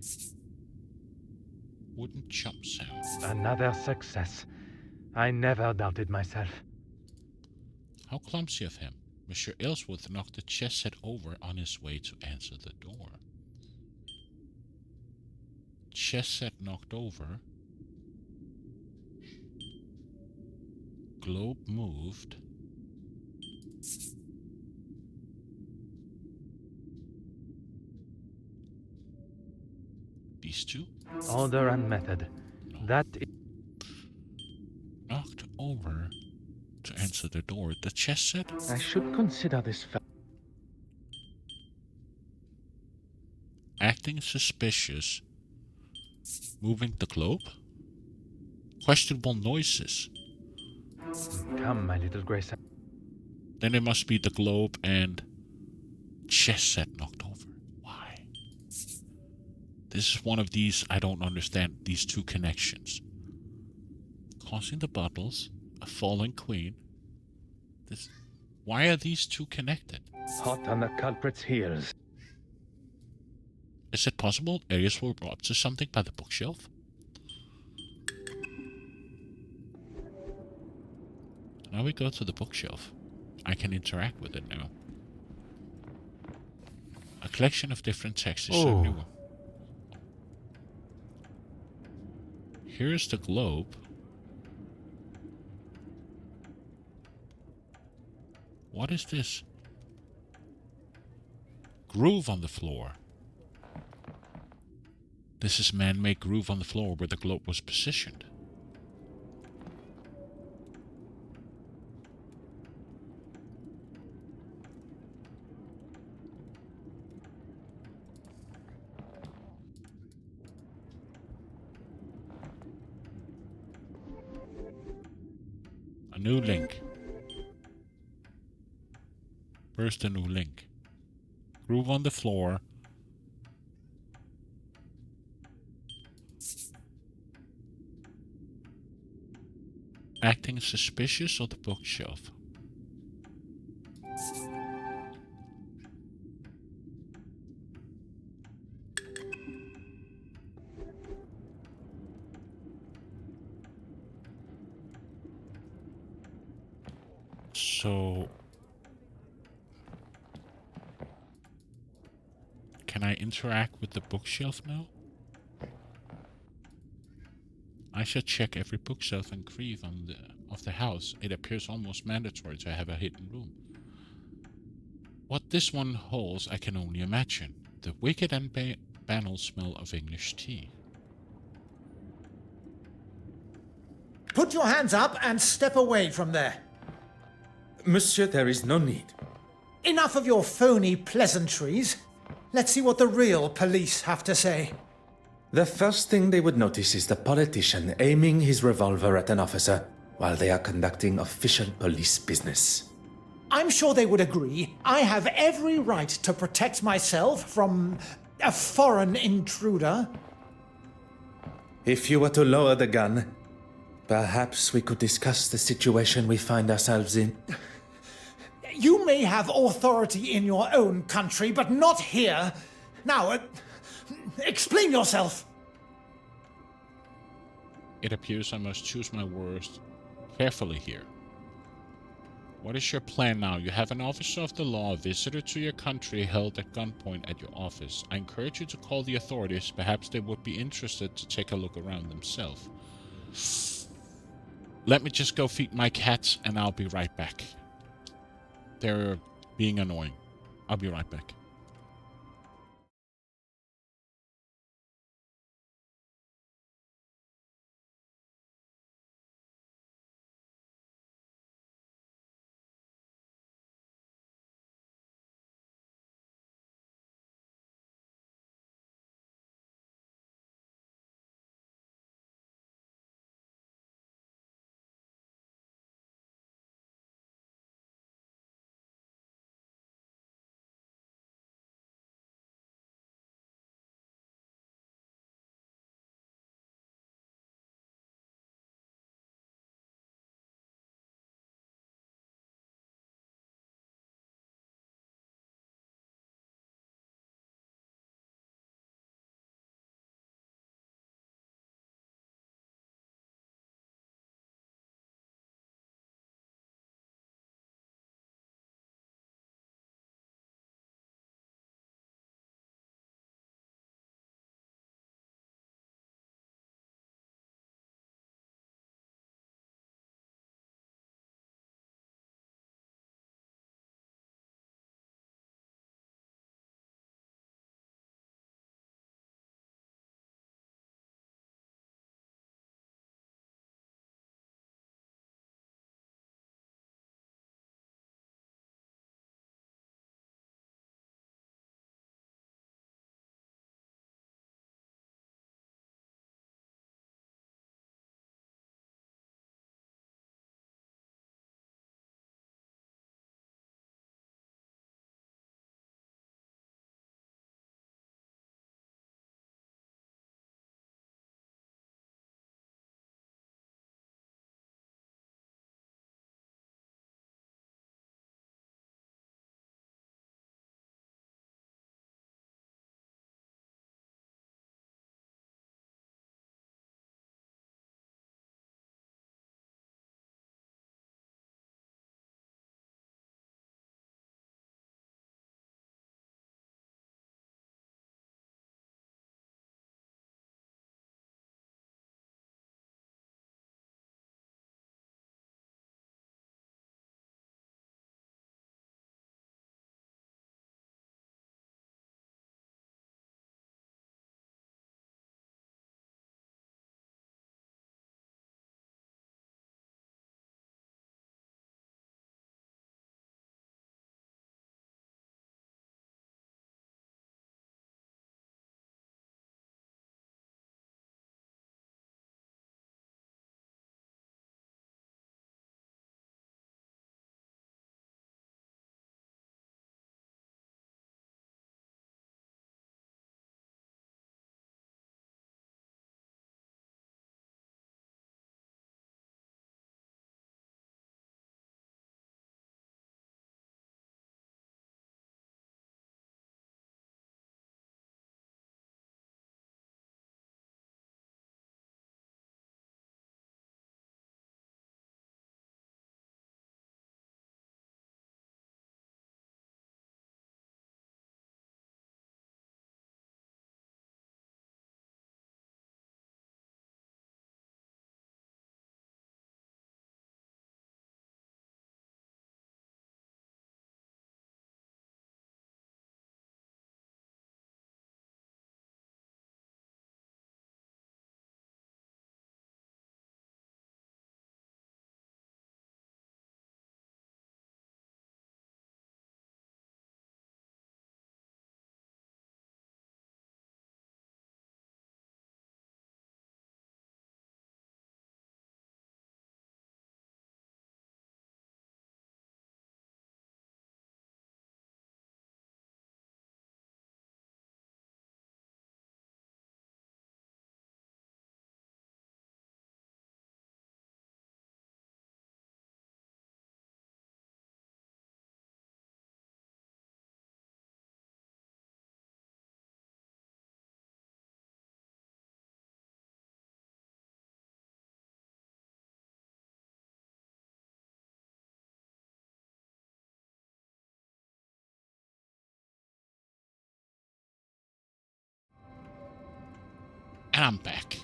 wooden jump sound. Another success. I never doubted myself. How clumsy of him. Monsieur Ellsworth knocked the chess set over on his way to answer the door. Chess set knocked over. Globe moved. These two? Order and method. That is... Knocked over to answer the door. The chest said? I should consider this Acting suspicious. Moving the globe? Questionable noises. Come, my little Grace. Then it must be the globe and chess set knocked over. Why? This is one of these I don't understand, these two connections. Causing the bottles, a fallen queen. Why are these two connected? Hot on the culprit's heels. Is it possible areas were brought to something by the bookshelf? Now we go to the bookshelf. I can interact with it now. A collection of different texts is so new. Here's the globe. What is this? Groove on the floor. This is man-made groove on the floor where the globe was positioned. A new link. Where's the new link? Groove on the floor. Acting suspicious of the bookshelf. So... can I interact with the bookshelf now? I should check every bookshelf and grieve of the house. It appears almost mandatory to have a hidden room. What this one holds, I can only imagine. The wicked and banal smell of English tea. Put your hands up and step away from there. Monsieur, there is no need. Enough of your phony pleasantries. Let's see what the real police have to say. The first thing they would notice is the politician aiming his revolver at an officer while they are conducting official police business. I'm sure they would agree. I have every right to protect myself from a foreign intruder. If you were to lower the gun, perhaps we could discuss the situation we find ourselves in. You may have authority in your own country, but not here. Now, explain yourself. It appears I must choose my words carefully here. What is your plan now? You have an officer of the law, a visitor to your country, held at gunpoint at your office. I encourage you to call the authorities. Perhaps they would be interested to take a look around themselves. Let me just go feed my cats and I'll be right back. They're being annoying. I'll be right back. And I'm back.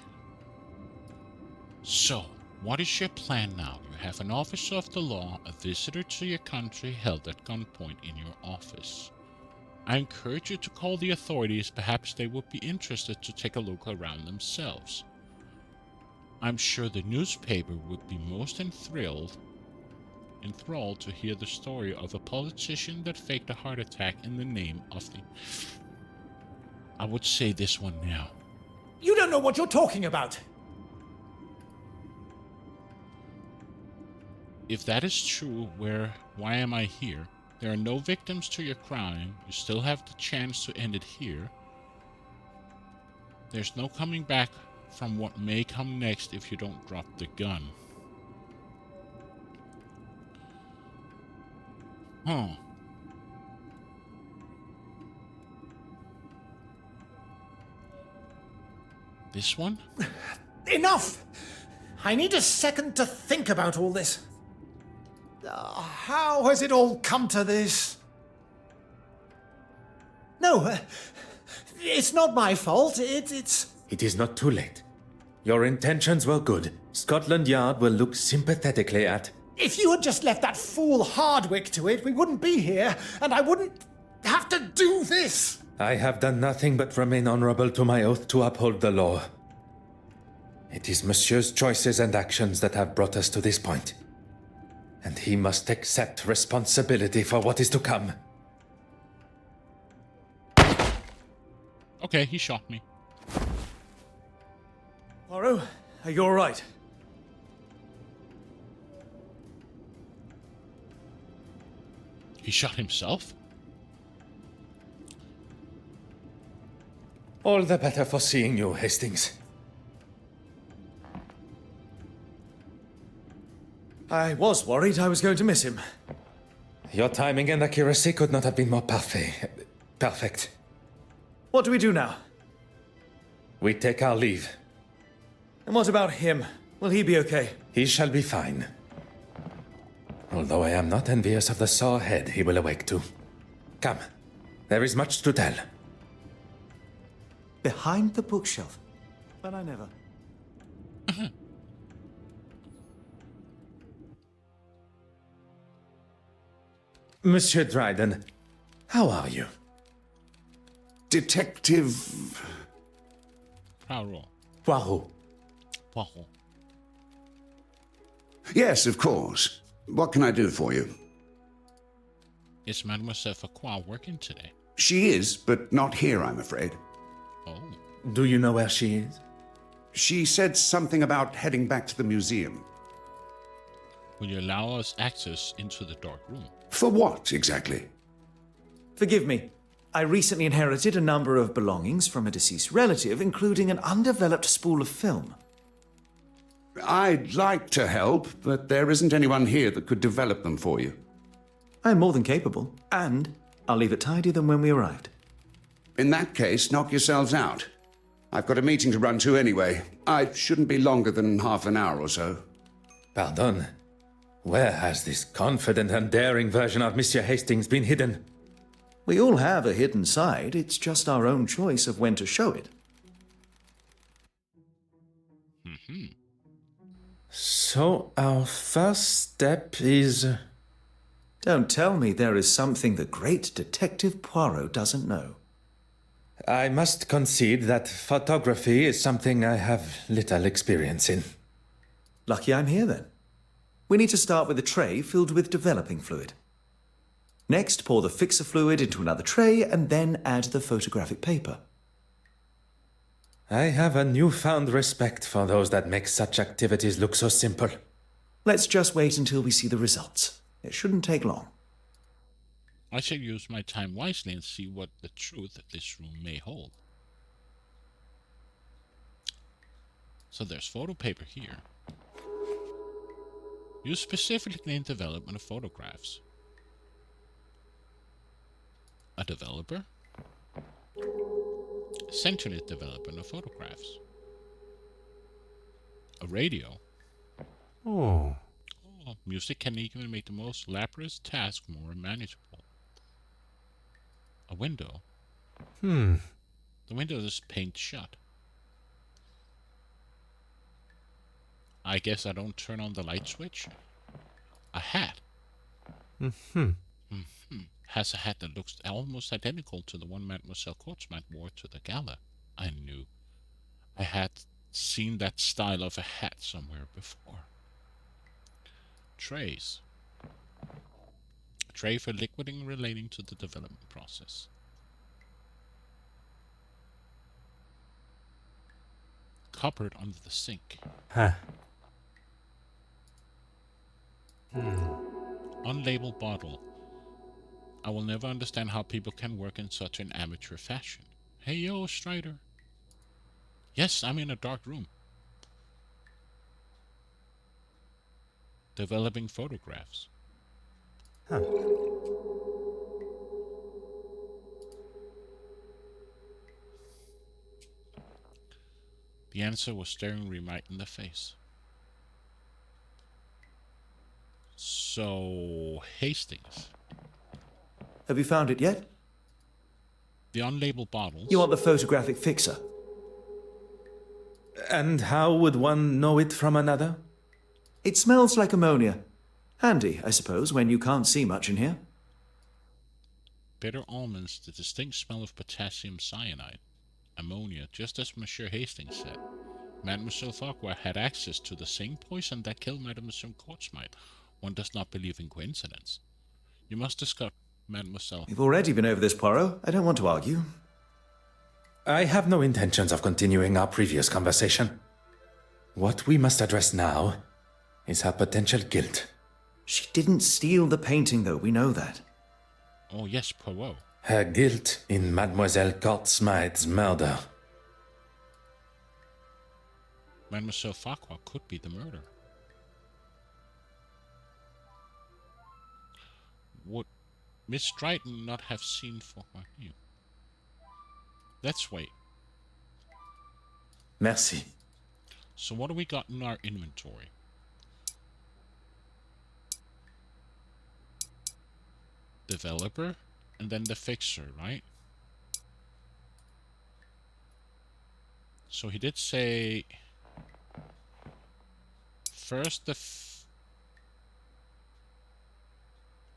So, what is your plan now? You have an officer of the law, a visitor to your country held at gunpoint in your office. I encourage you to call the authorities. Perhaps they would be interested to take a look around themselves. I'm sure the newspaper would be most enthralled to hear the story of a politician that faked a heart attack in the name of the... I would say this one now. You don't know what you're talking about. If that is true, why am I here? There are no victims to your crime. You still have the chance to end it here. There's no coming back from what may come next if you don't drop the gun. Huh. This one? Enough! I need a second to think about all this. How has it all come to this? No, it's not my fault. It's... It is not too late. Your intentions were good. Scotland Yard will look sympathetically at... If you had just left that fool Hardwick to it, we wouldn't be here, and I wouldn't have to do this. I have done nothing but remain honorable to my oath to uphold the law. It is Monsieur's choices and actions that have brought us to this point. And he must accept responsibility for what is to come. Okay, he shot me. Poirot, are you all right? He shot himself? All the better for seeing you, Hastings. I was worried I was going to miss him. Your timing and accuracy could not have been more perfect. What do we do now? We take our leave. And what about him? Will he be okay? He shall be fine. Although I am not envious of the sore head he will awake to. Come, there is much to tell. Behind the bookshelf. But I never. Monsieur Dryden, how are you? Detective... Poirot. Poirot. Poirot. Yes, of course. What can I do for you? Is Mademoiselle Farquhar working today? She is, but not here, I'm afraid. Oh. Do you know where she is? She said something about heading back to the museum. Will you allow us access into the dark room? For what, exactly? Forgive me. I recently inherited a number of belongings from a deceased relative, including an undeveloped spool of film. I'd like to help, but there isn't anyone here that could develop them for you. I'm more than capable, and I'll leave it tidier than when we arrived. In that case, knock yourselves out. I've got a meeting to run to anyway. I shouldn't be longer than half an hour or so. Pardon? Where has this confident and daring version of Monsieur Hastings been hidden? We all have a hidden side. It's just our own choice of when to show it. So our first step is... Don't tell me there is something the great Detective Poirot doesn't know. I must concede that photography is something I have little experience in. Lucky I'm here then. We need to start with a tray filled with developing fluid. Next, pour the fixer fluid into another tray and then add the photographic paper. I have a newfound respect for those that make such activities look so simple. Let's just wait until we see the results. It shouldn't take long. I shall use my time wisely and see what the truth this room may hold. So there's photo paper here. Used specifically in development of photographs. A developer? Essentially development of photographs. A radio. Oh. Oh, music can even make the most laborious task more manageable. A window. Hmm. The window is paint shut. I guess I don't turn on the light switch. A hat. Has a hat that looks almost identical to the one Mademoiselle Courtsmite wore to the gala. I knew I had seen that style of a hat somewhere before. Trays. A tray for liquiding relating to the development process. Cupboard under the sink. Huh. Unlabeled bottle. I will never understand how people can work in such an amateur fashion. Hey yo, Strider. Yes, I'm in a dark room. Developing photographs. Huh. The answer was staring me right in the face. So, Hastings. Have you found it yet? The unlabeled bottles. You want the photographic fixer? And how would one know it from another? It smells like ammonia. Handy, I suppose, when you can't see much in here. Bitter almonds, the distinct smell of potassium cyanide. Ammonia, just as Monsieur Hastings said. Mademoiselle Farquhar had access to the same poison that killed Mademoiselle Courtsmite. One does not believe in coincidence. You must discuss, Mademoiselle. We've already been over this, Poirot. I don't want to argue. I have no intentions of continuing our previous conversation. What we must address now is her potential guilt. She didn't steal the painting, though. We know that. Oh yes, Poirot. Her guilt in Mademoiselle Courtsmite's murder. Mademoiselle Farquhar could be the murderer. Would Miss Stryton not have seen for her here? Let's wait. Merci. So what do we got in our inventory? Developer, and then the fixer, right? So he did say first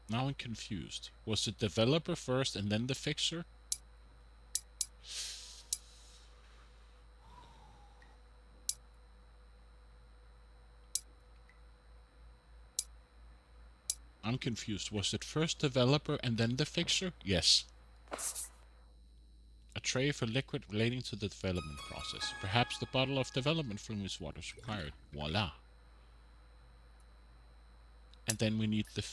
now I'm confused. Was it developer first and then the fixer? I'm confused. Was it first developer and then the fixer? Yes. A tray for liquid relating to the development process. Perhaps the bottle of development fluid is what is required. Voila. And then we need the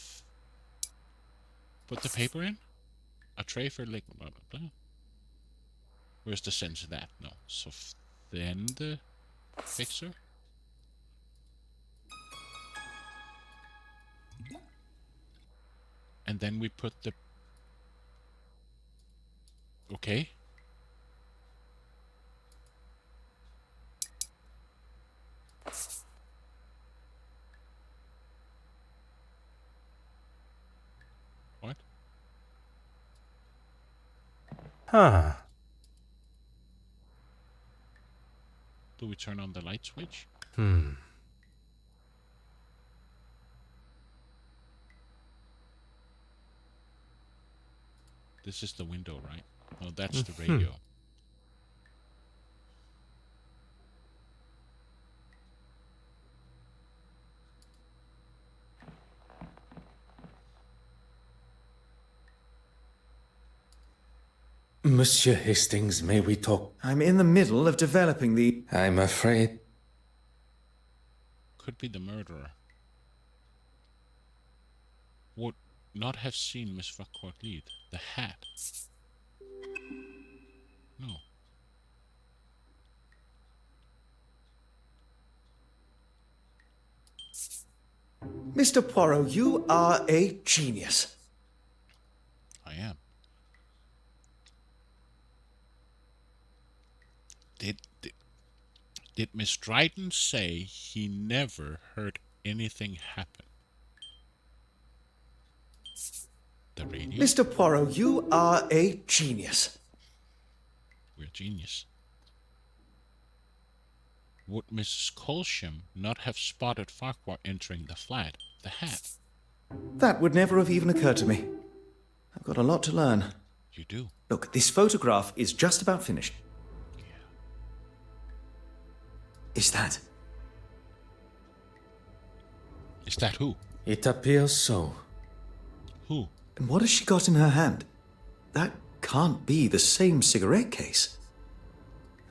put the paper in. A tray for liquid. Blah, blah, blah. Where's the sense of that? No. So then the fixer. And then we put the... Okay. What? Huh. Do we turn on the light switch? This is the window, right? Oh, that's the radio. Monsieur Hastings, may we talk? I'm in the middle of developing the... I'm afraid... Could be the murderer. Would not have seen Miss Farquhar lead. The hat. No. Mr. Poirot, you are a genius. I am. Did Miss Stryton say he never heard anything happen? The radio? Mr. Poirot, you are a genius. We're genius. Would Mrs. Colsham not have spotted Farquhar entering the flat? The hat. That would never have even occurred to me. I've got a lot to learn. You do. Look, this photograph is just about finished. Yeah. Is that? Is that who? It appears so. Who? And what has she got in her hand? That can't be the same cigarette case.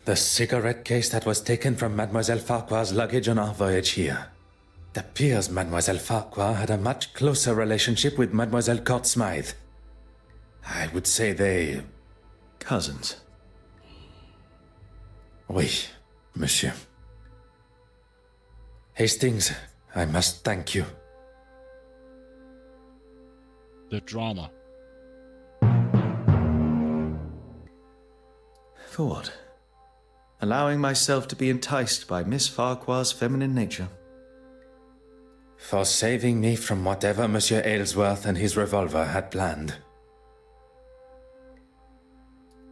The cigarette case that was taken from Mademoiselle Farquhar's luggage on our voyage here. It appears Mademoiselle Farquhar had a much closer relationship with Mademoiselle Court Smythe. I would say they... Cousins. Oui, monsieur. Hastings, I must thank you. The drama. For what? Allowing myself to be enticed by Miss Farquhar's feminine nature. For saving me from whatever Monsieur Aylesworth and his revolver had planned.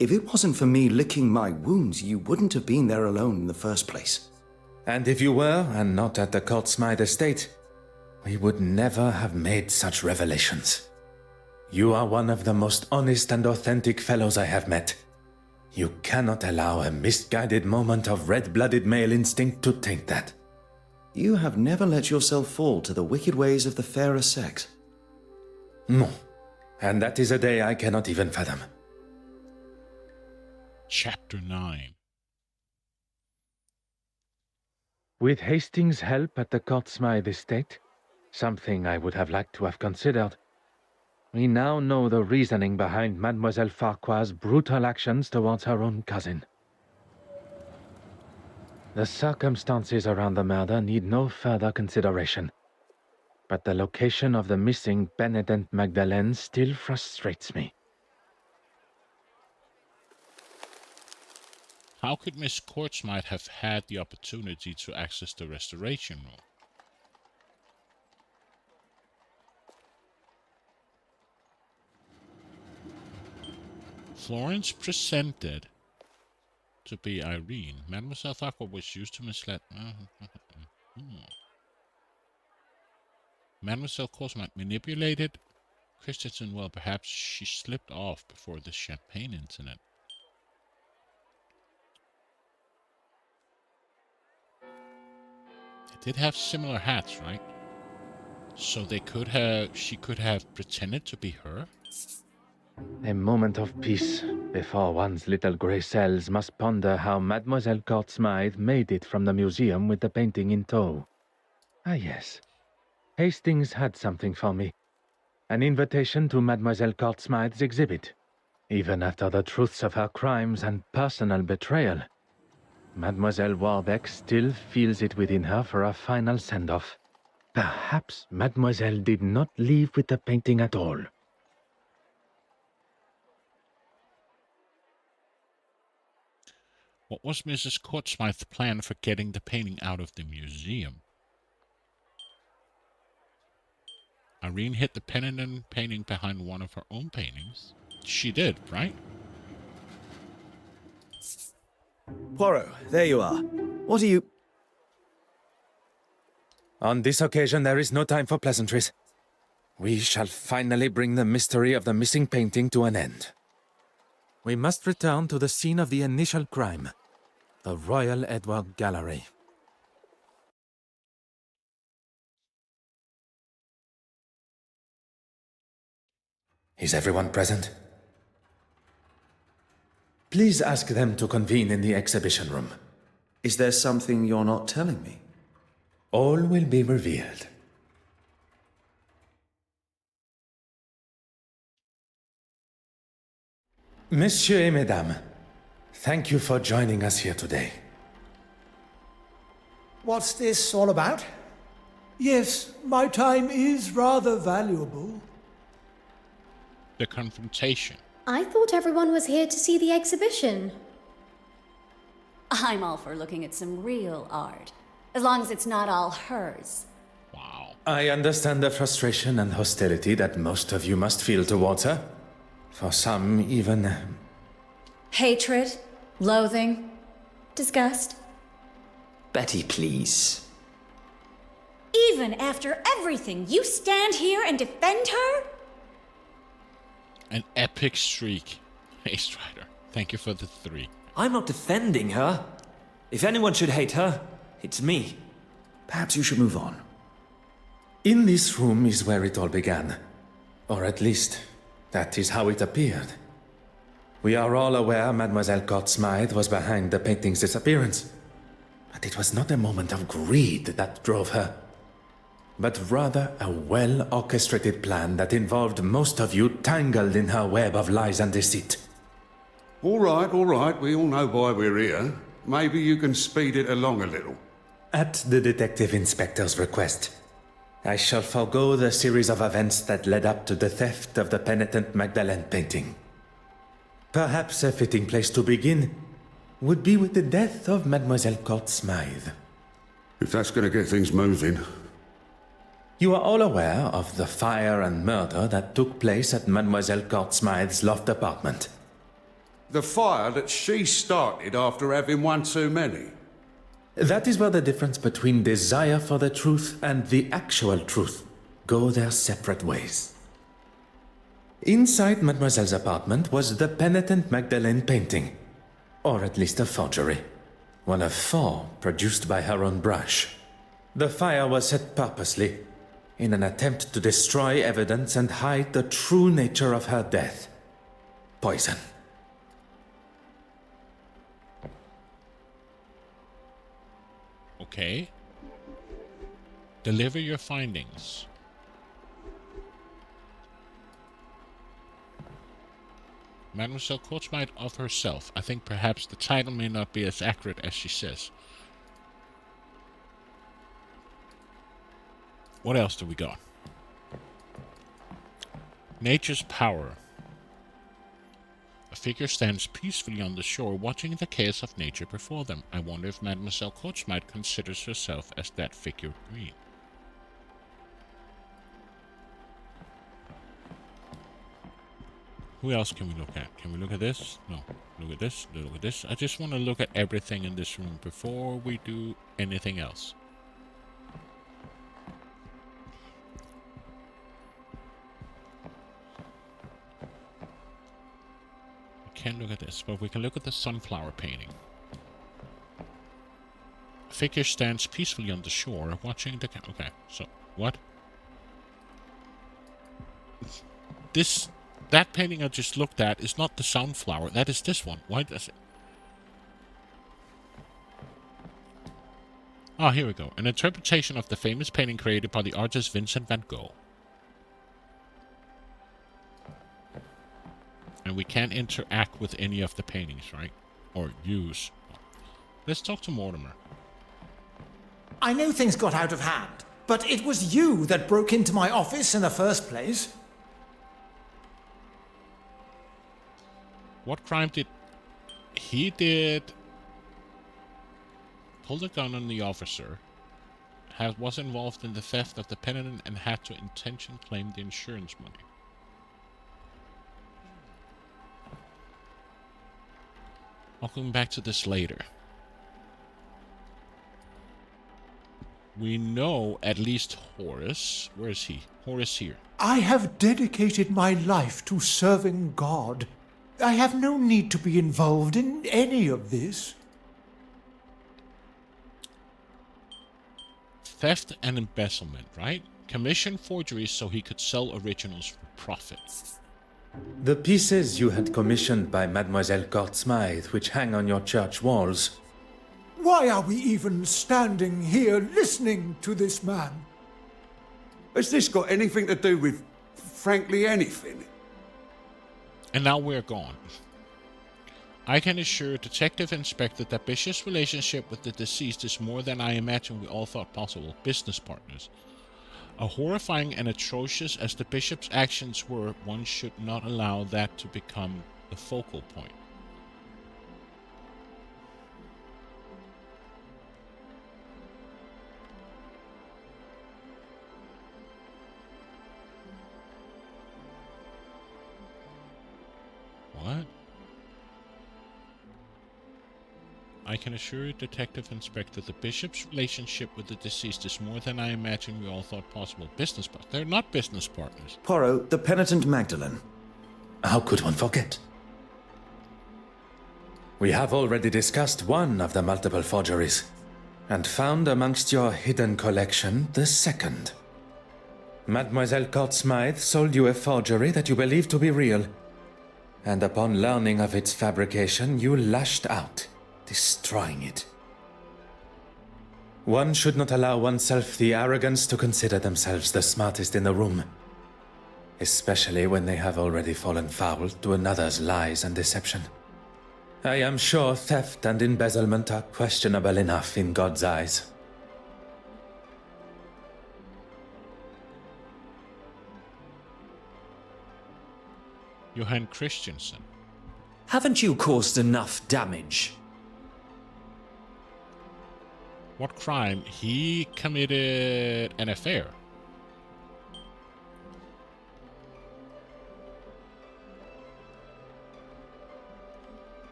If it wasn't for me licking my wounds, you wouldn't have been there alone in the first place. And if you were, and not at the Court Smythe estate, we would never have made such revelations. You are one of the most honest and authentic fellows I have met. You cannot allow a misguided moment of red-blooded male instinct to taint that. You have never let yourself fall to the wicked ways of the fairer sex. No, and that is a day I cannot even fathom. Chapter 9. With Hastings' help at the Court Smythe estate, something I would have liked to have considered, we now know the reasoning behind Mademoiselle Farquhar's brutal actions towards her own cousin. The circumstances around the murder need no further consideration, but the location of the missing Benedent Magdalene still frustrates me. How could Miss Courtsmith have had the opportunity to access the restoration room? Florence presented to be Irene. Mademoiselle Farquhar was used to mislead. Mademoiselle Courtsmith manipulated Christensen. Well, perhaps she slipped off before the champagne incident. They did have similar hats, right? So she could have pretended to be her? A moment of peace before one's little grey cells must ponder how Mademoiselle Court Smythe made it from the museum with the painting in tow. Ah yes, Hastings had something for me. An invitation to Mademoiselle Court Smythe's exhibit. Even after the truths of her crimes and personal betrayal, Mademoiselle Warbeck still feels it within her for a final send-off. Perhaps Mademoiselle did not leave with the painting at all. What was Mrs. Courtsmith's plan for getting the painting out of the museum? Irene hid the Benedent painting behind one of her own paintings. She did, right? Poirot, there you are. What are you... On this occasion, there is no time for pleasantries. We shall finally bring the mystery of the missing painting to an end. We must return to the scene of the initial crime, the Royal Edward Gallery. Is everyone present? Please ask them to convene in the exhibition room. Is there something you're not telling me? All will be revealed. Messieurs et mesdames, thank you for joining us here today. What's this all about? Yes, my time is rather valuable. The confrontation. I thought everyone was here to see the exhibition. I'm all for looking at some real art, as long as it's not all hers. Wow. I understand the frustration and hostility that most of you must feel towards her. For some, even... Hatred, loathing, disgust. Betty, please. Even after everything, you stand here and defend her? An epic streak. Hey, Strider, thank you for the 3. I'm not defending her. If anyone should hate her, it's me. Perhaps you should move on. In this room is where it all began. Or at least, that is how it appeared. We are all aware Mademoiselle Court Smythe was behind the painting's disappearance. But it was not a moment of greed that drove her, but rather a well-orchestrated plan that involved most of you tangled in her web of lies and deceit. All right. We all know why we're here. Maybe you can speed it along a little. At the Detective Inspector's request, I shall forego the series of events that led up to the theft of the penitent Magdalene painting. Perhaps a fitting place to begin would be with the death of Mademoiselle Court Smythe. If that's going to get things moving. You are all aware of the fire and murder that took place at Mademoiselle Court Smythe's loft apartment. The fire that she started after having one too many. That is where the difference between desire for the truth and the actual truth go their separate ways. Inside Mademoiselle's apartment was the penitent Magdalene painting, or at least a forgery. One of 4 produced by her own brush. The fire was set purposely, in an attempt to destroy evidence and hide the true nature of her death. Poison. Okay. Deliver your findings. Mademoiselle Court Smythe of herself. I think perhaps the title may not be as accurate as she says. What else do we got? Nature's power. A figure stands peacefully on the shore, watching the chaos of nature before them. I wonder if Mademoiselle Court Smythe considers herself as that figure green. Who else can we look at? Can we look at this? No. Look at this. Look at this. I just want to look at everything in this room before we do anything else. Can't look at this, but we can look at the sunflower painting. A figure stands peacefully on the shore, watching the... Okay, so, what? That painting I just looked at is not the sunflower, that is this one. Why does it... Ah, here we go. An interpretation of the famous painting created by the artist Vincent van Gogh. And we can't interact with any of the paintings, right? Or use. Let's talk to Mortimer. I know things got out of hand, but it was you that broke into my office in the first place. What crime did... He did... Pulled a gun on the officer. Was involved in the theft of the penitent and had to intention claim the insurance money. I'll come back to this later. We know at least Horace. Where is he? Horace here. I have dedicated my life to serving God. I have no need to be involved in any of this. Theft and embezzlement, right? Commission forgeries so he could sell originals for profit. The pieces you had commissioned by Mademoiselle Court Smythe, which hang on your church walls. Why are we even standing here listening to this man? Has this got anything to do with, frankly, anything? And now we're gone. I can assure Detective Inspector that Bishop's relationship with the deceased is more than I imagine we all thought possible. Business partners. Horrifying and atrocious as the bishop's actions were, one should not allow that to become the focal point. What? I can assure you, Detective Inspector, the Bishop's relationship with the deceased is more than I imagine we all thought possible. Business partners. They're not business partners. Poirot, the penitent Magdalene. How could one forget? We have already discussed one of the multiple forgeries, and found amongst your hidden collection the second. Mademoiselle Court Smythe sold you a forgery that you believed to be real, and upon learning of its fabrication, you lashed out, destroying it. One should not allow oneself the arrogance to consider themselves the smartest in the room, especially when they have already fallen foul to another's lies and deception. I am sure theft and embezzlement are questionable enough in God's eyes. Johan Christensen. Haven't you caused enough damage? What crime? He committed an affair.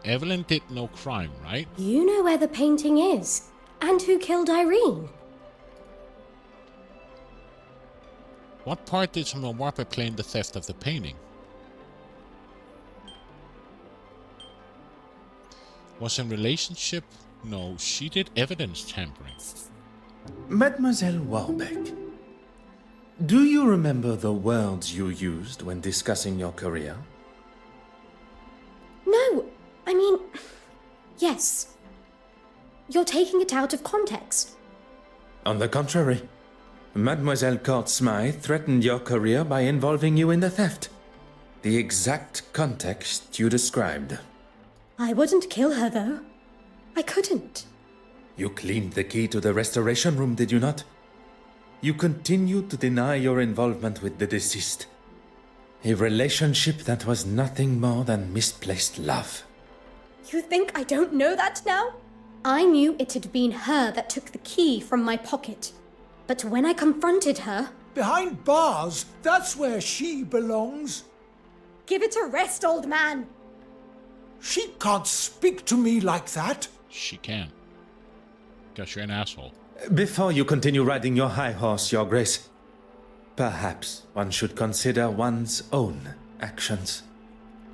Evelyn did no crime, right? You know where the painting is, and who killed Irene. What part did Mawarpa play in the theft of the painting? Was in relationship? No, she did evidence tampering. Mademoiselle Warbeck, do you remember the words you used when discussing your career? No, I mean, yes. You're taking it out of context. On the contrary, Mademoiselle Court Smythe threatened your career by involving you in the theft. The exact context you described. I wouldn't kill her, though. I couldn't. You cleaned the key to the restoration room, did you not? You continued to deny your involvement with the deceased. A relationship that was nothing more than misplaced love. You think I don't know that now? I knew it had been her that took the key from my pocket. But when I confronted her... Behind bars, that's where she belongs. Give it a rest, old man. She can't speak to me like that. She can. Because you're an asshole. Before you continue riding your high horse, Your Grace, perhaps one should consider one's own actions.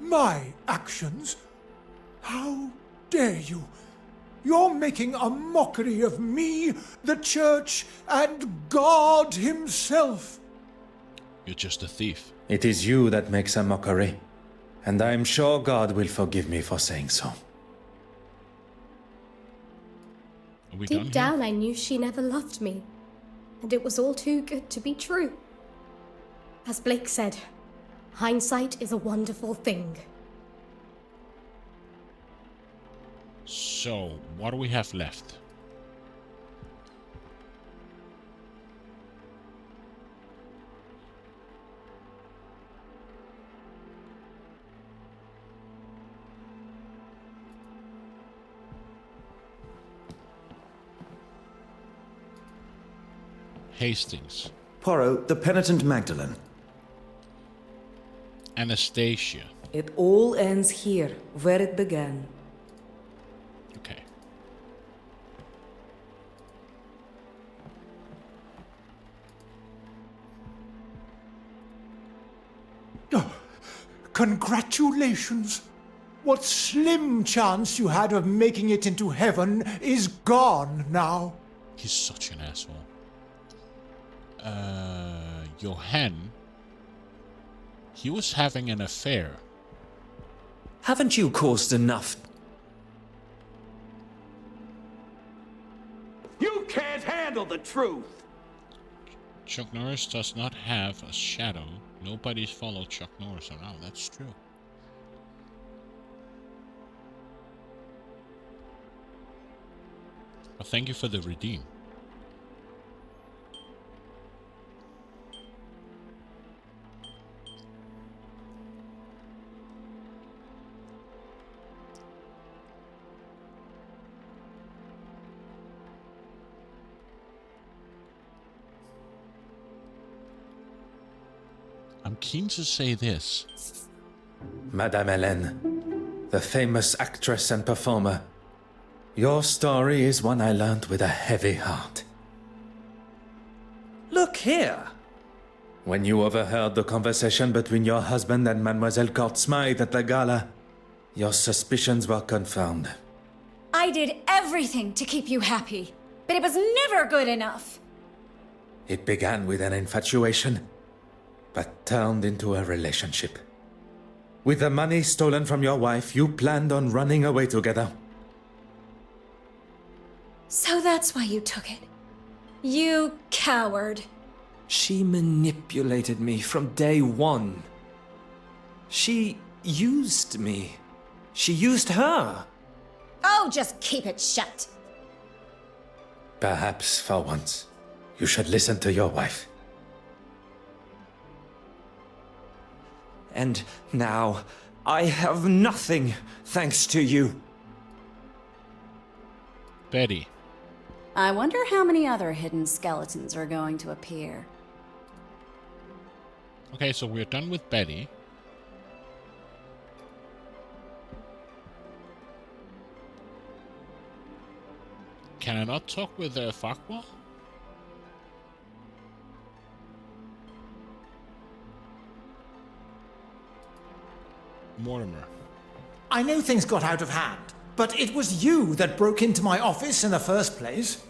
My actions? How dare you? You're making a mockery of me, the Church, and God Himself. You're just a thief. It is you that makes a mockery, and I am sure God will forgive me for saying so. Deep down, I knew she never loved me, and it was all too good to be true. As Blake said, hindsight is a wonderful thing. So, what do we have left? Hastings. Poirot, the penitent Magdalene. Anastasia. It all ends here, where it began. Okay. Oh, congratulations. What slim chance you had of making it into heaven is gone now. He's such an asshole. Johan. He was having an affair. Haven't you caused enough? You can't handle the truth! Chuck Norris does not have a shadow. Nobody's followed Chuck Norris around. That's true. But thank you for the redeem. I'm keen to say this. Madame Hélène, the famous actress and performer, your story is one I learned with a heavy heart. Look here! When you overheard the conversation between your husband and Mademoiselle Court Smythe at the gala, your suspicions were confirmed. I did everything to keep you happy, but it was never good enough. It began with an infatuation, but turned into a relationship. With the money stolen from your wife, you planned on running away together. So that's why you took it. You coward. She manipulated me from day one. She used me. She used her. Oh, just keep it shut. Perhaps, for once, you should listen to your wife. And now, I have nothing thanks to you. Betty. I wonder how many other hidden skeletons are going to appear. Okay, so we're done with Betty. Can I not talk with Farquhar? Mortimer. I know things got out of hand, but it was you that broke into my office in the first place.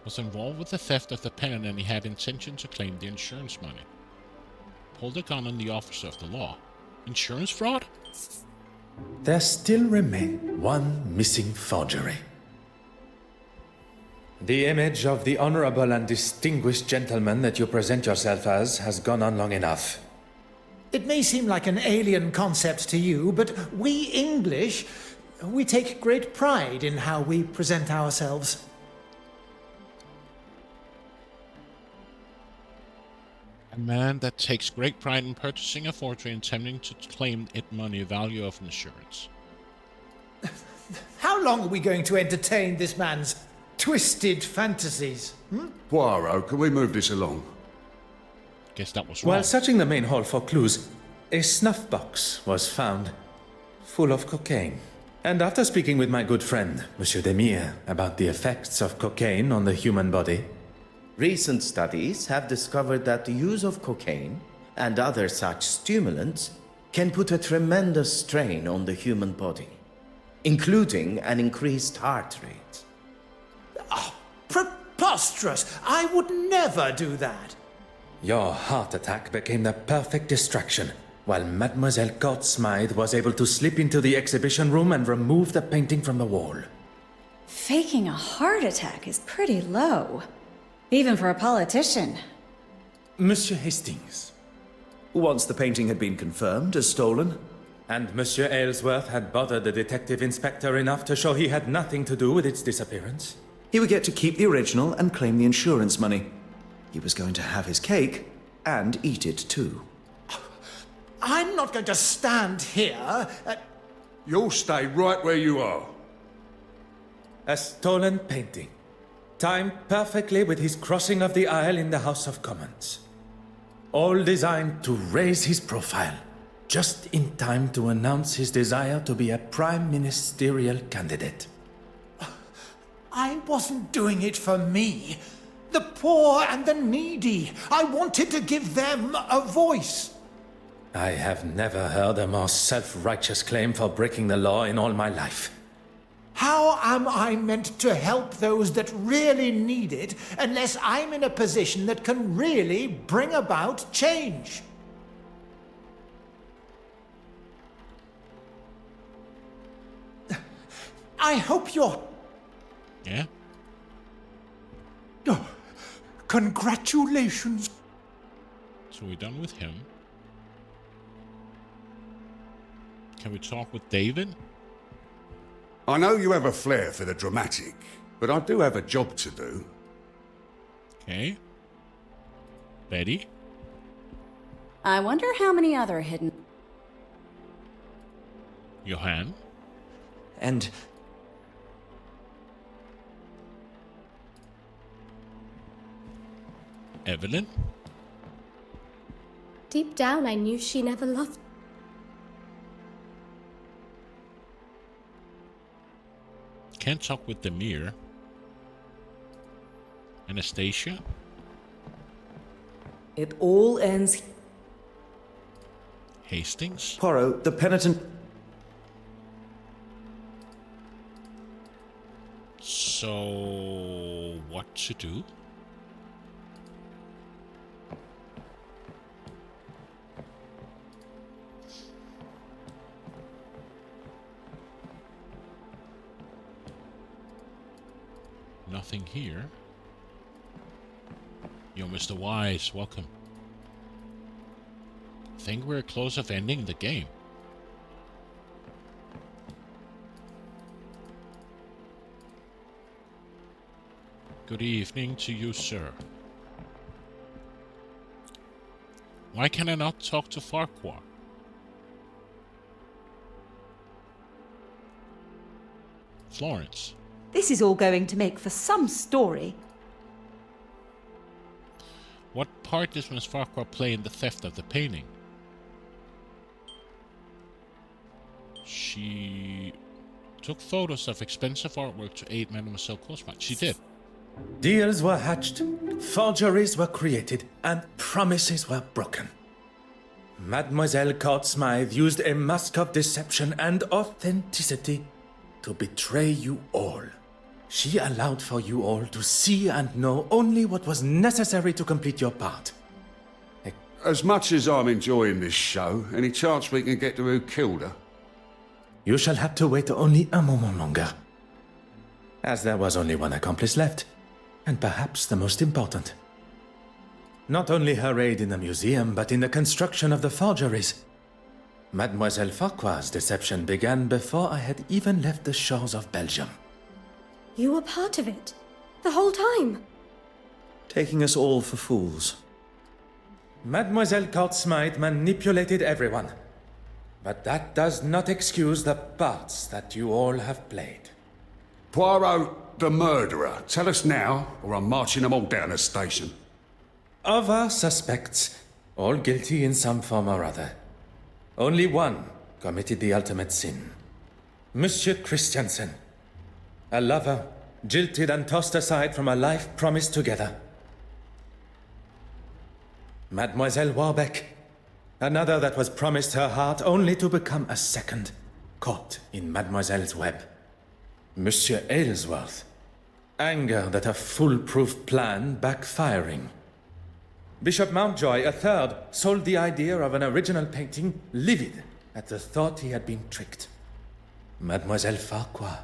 Was involved with the theft of the pen and he had intention to claim the insurance money. Pulled a gun on the officer of the law. Insurance fraud? There still remains one missing forgery. The image of the honorable and distinguished gentleman that you present yourself as has gone on long enough. It may seem like an alien concept to you, but we English, we take great pride in how we present ourselves. A man that takes great pride in purchasing a forgery and attempting to claim it money value of insurance. How long are we going to entertain this man's twisted fantasies? Poirot, can we move this along? Guess that was wrong. While searching the main hall for clues, a snuff box was found, full of cocaine. And after speaking with my good friend, Monsieur Demire, about the effects of cocaine on the human body, recent studies have discovered that the use of cocaine and other such stimulants can put a tremendous strain on the human body, including an increased heart rate. Oh, preposterous! I would never do that. your heart attack became the perfect distraction, while Mademoiselle Court Smythe was able to slip into the exhibition room and remove the painting from the wall. Faking a heart attack is pretty low, even for a politician. Monsieur Hastings. Once the painting had been confirmed as stolen. And Monsieur Aylesworth had bothered the detective inspector enough to show he had nothing to do with its disappearance. He would get to keep the original and claim the insurance money. He was going to have his cake and eat it too. I'm not going to stand here. You'll stay right where you are. A stolen painting, timed perfectly with his crossing of the aisle in the House of Commons. All designed to raise his profile, just in time to announce his desire to be a prime ministerial candidate. I wasn't doing it for me. The poor and the needy. I wanted to give them a voice. I have never heard a more self-righteous claim for breaking the law in all my life. How am I meant to help those that really need it unless I'm in a position that can really bring about change? I hope you're... Yeah? Oh, congratulations. So we're done with him. Can we talk with David? I know you have a flair for the dramatic, but I do have a job to do. Okay. Betty? I wonder how many other hidden... Johan? And... Evelyn? Deep down, I knew she never loved. Can't talk with the mirror. Anastasia? It all ends. Hastings? Poirot, the penitent. So, what to do? Nothing here. Yo, Mr. Wise, welcome. Think we're close of ending the game. Good evening to you, sir. Why can I not talk to Farquhar? Florence. This is all going to make for some story. What part does Miss Farquhar play in the theft of the painting? She took photos of expensive artwork to aid Mademoiselle Cosmite. She did. Deals were hatched, forgeries were created, and promises were broken. Mademoiselle Court Smythe used a mask of deception and authenticity to betray you all. She allowed for you all to see and know only what was necessary to complete your part. As much as I'm enjoying this show, any chance we can get to who killed her? You shall have to wait only a moment longer, as there was only one accomplice left, and perhaps the most important. Not only her aid in the museum, but in the construction of the forgeries. Mademoiselle Farquhar's deception began before I had even left the shores of Belgium. You were part of it, the whole time. Taking us all for fools. Mademoiselle Court Smythe manipulated everyone. But that does not excuse the parts that you all have played. Poirot, the murderer. Tell us now, or I'm marching them all down the station. Of our suspects, all guilty in some form or other, only one committed the ultimate sin. Monsieur Christiansen, a lover, jilted and tossed aside from a life promised together. Mademoiselle Warbeck, another that was promised her heart only to become a second, caught in Mademoiselle's web. Monsieur Aylesworth, angered at a foolproof plan backfiring. Bishop Mountjoy, a third, sold the idea of an original painting, livid at the thought he had been tricked. Mademoiselle Farquhar,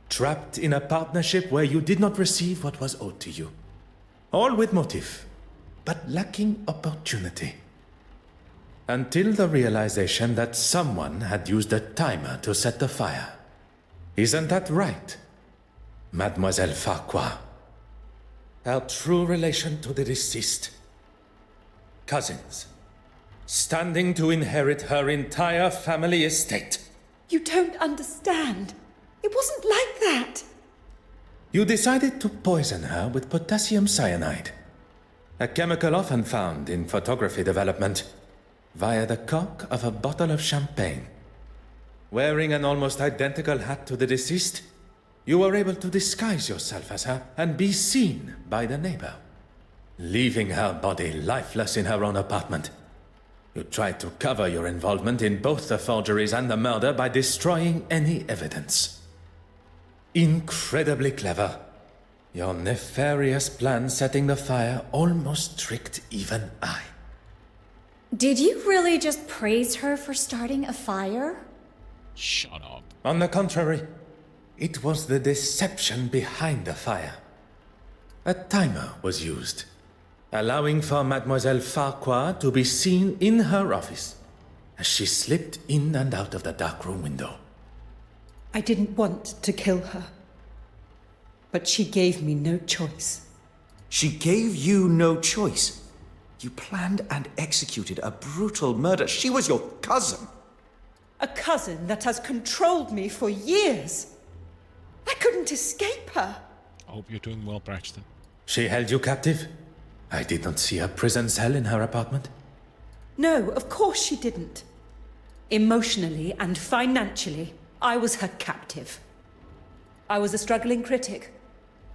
trapped in a partnership where you did not receive what was owed to you. All with motive, but lacking opportunity. Until the realization that someone had used a timer to set the fire. Isn't that right, Mademoiselle Farquhar? Our true relation to the deceased. Cousins, standing to inherit her entire family estate. You don't understand. It wasn't like that. You decided to poison her with potassium cyanide, a chemical often found in photography development, via the cork of a bottle of champagne. Wearing an almost identical hat to the deceased, you were able to disguise yourself as her and be seen by the neighbor. Leaving her body lifeless in her own apartment, you tried to cover your involvement in both the forgeries and the murder by destroying any evidence. Incredibly clever. Your nefarious plan setting the fire almost tricked even I. Did you really just praise her for starting a fire? Shut up. On the contrary, it was the deception behind the fire. A timer was used, allowing for Mademoiselle Farquhar to be seen in her office as she slipped in and out of the darkroom window. I didn't want to kill her, but she gave me no choice. She gave you no choice. You planned and executed a brutal murder. She was your cousin. A cousin that has controlled me for years. I couldn't escape her. I hope you're doing well, Braxton. She held you captive, I did not see a prison cell in her apartment. No, of course she didn't. Emotionally and financially, I was her captive. I was a struggling critic,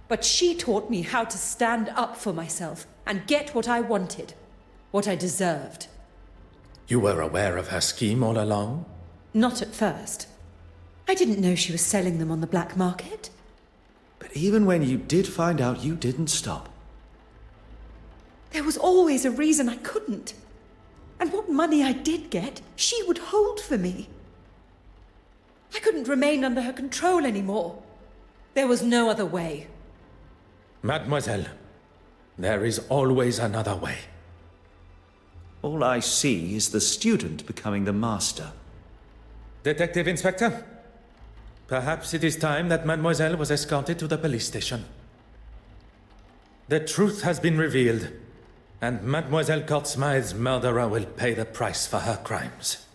but she taught me how to stand up for myself and get what I wanted, what I deserved. You were aware of her scheme all along? Not at first. I didn't know she was selling them on the black market. But even when you did find out, you didn't stop. There was always a reason I couldn't. And what money I did get, she would hold for me. I couldn't remain under her control anymore. There was no other way. Mademoiselle, there is always another way. All I see is the student becoming the master. Detective Inspector, perhaps it is time that Mademoiselle was escorted to the police station. The truth has been revealed, and Mademoiselle Courtsmythe's murderer will pay the price for her crimes.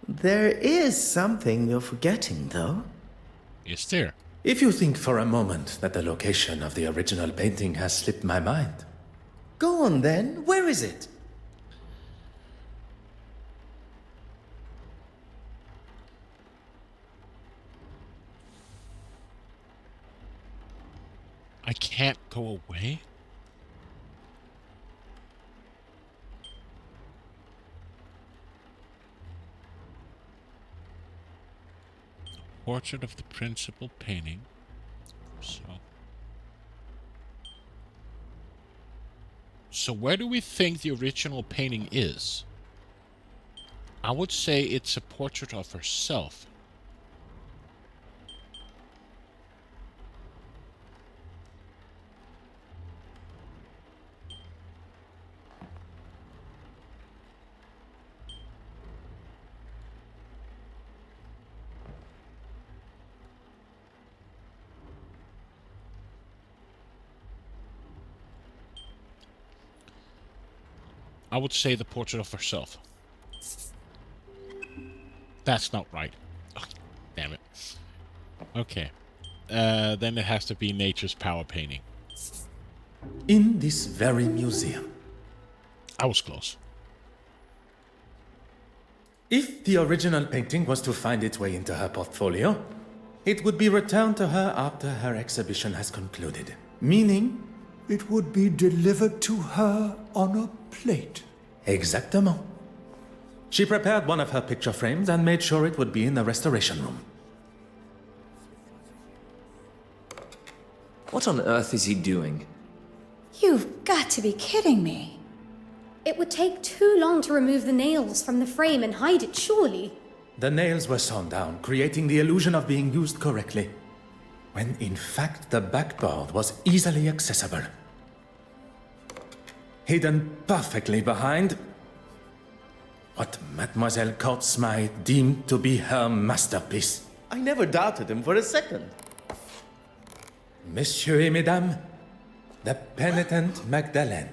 There is something you're forgetting, though. Is there? If you think for a moment that the location of the original painting has slipped my mind. Go on then, where is it? I can't go away? Portrait of the principal painting. So where do we think the original painting is? I would say it's a portrait of herself. I would say the portrait of herself. That's not right. Oh, damn it. Okay. Then it has to be Nature's Power painting. In this very museum. I was close. If the original painting was to find its way into her portfolio, it would be returned to her after her exhibition has concluded. Meaning? It would be delivered to her on a plate. Exactement. She prepared one of her picture frames and made sure it would be in the restoration room. What on earth is he doing? You've got to be kidding me. It would take too long to remove the nails from the frame and hide it, surely. The nails were sewn down, creating the illusion of being used correctly, when in fact the backboard was easily accessible. Hidden perfectly behind what Mademoiselle Courtsmythe deemed to be her masterpiece. I never doubted him for a second. Messieurs et Mesdames, the penitent Magdalene.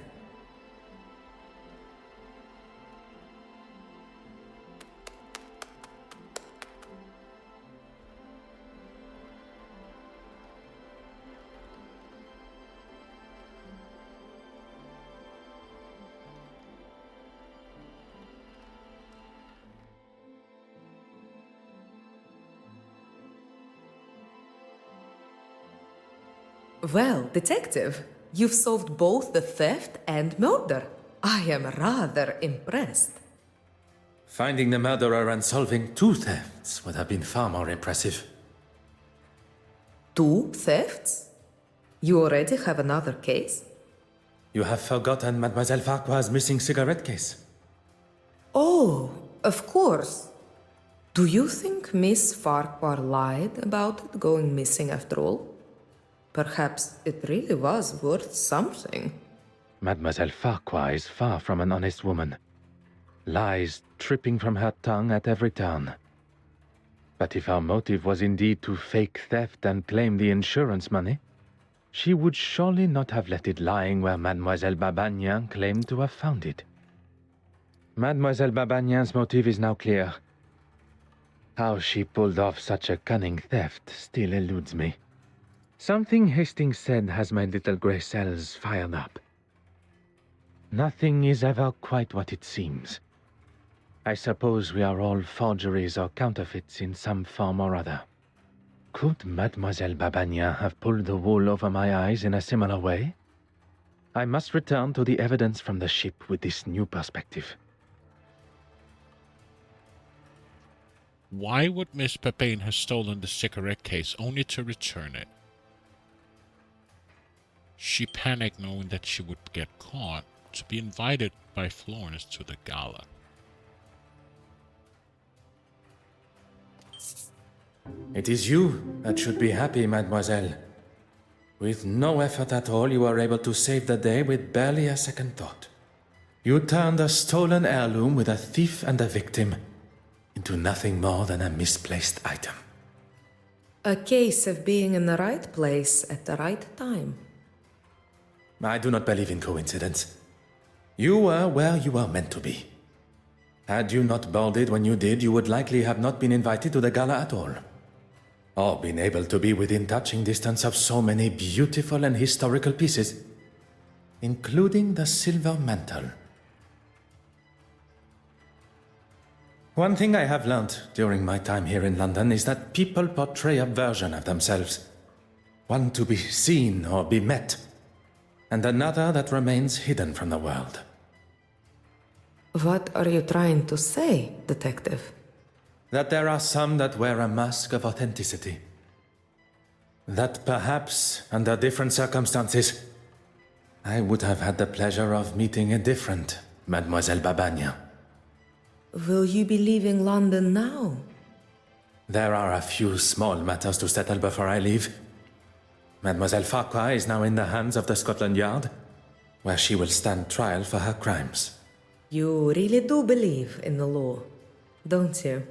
Well, detective, you've solved both the theft and murder. I am rather impressed. Finding the murderer and solving two thefts would have been far more impressive. Two thefts? You already have another case? You have forgotten Mademoiselle Farquhar's missing cigarette case. Oh, of course. Do you think Miss Farquhar lied about it going missing after all? Perhaps it really was worth something. Mademoiselle Farquhar is far from an honest woman. Lies tripping from her tongue at every turn. But if her motive was indeed to fake theft and claim the insurance money, she would surely not have let it lying where Mademoiselle Babagnan claimed to have found it. Mademoiselle Babagnan's motive is now clear. How she pulled off such a cunning theft still eludes me. Something Hastings said has my little grey cells fired up. Nothing is ever quite what it seems. I suppose we are all forgeries or counterfeits in some form or other. Could Mademoiselle Babagnan have pulled the wool over my eyes in a similar way? I must return to the evidence from the ship with this new perspective. Why would Miss Pepin have stolen the cigarette case only to return it? She panicked knowing that she would get caught to be invited by Florence to the gala. It is you that should be happy, mademoiselle. With no effort at all, you were able to save the day with barely a second thought. You turned a stolen heirloom with a thief and a victim into nothing more than a misplaced item. A case of being in the right place at the right time. I do not believe in coincidence. You were where you were meant to be. Had you not boarded when you did, you would likely have not been invited to the gala at all. Or been able to be within touching distance of so many beautiful and historical pieces, including the silver mantle. One thing I have learnt during my time here in London is that people portray a version of themselves. One to be seen or be met, and another that remains hidden from the world. What are you trying to say, Detective? That there are some that wear a mask of authenticity. That perhaps, under different circumstances, I would have had the pleasure of meeting a different Mademoiselle Babagnan. Will you be leaving London now? There are a few small matters to settle before I leave. Mademoiselle Farquhar is now in the hands of the Scotland Yard, where she will stand trial for her crimes. You really do believe in the law, don't you?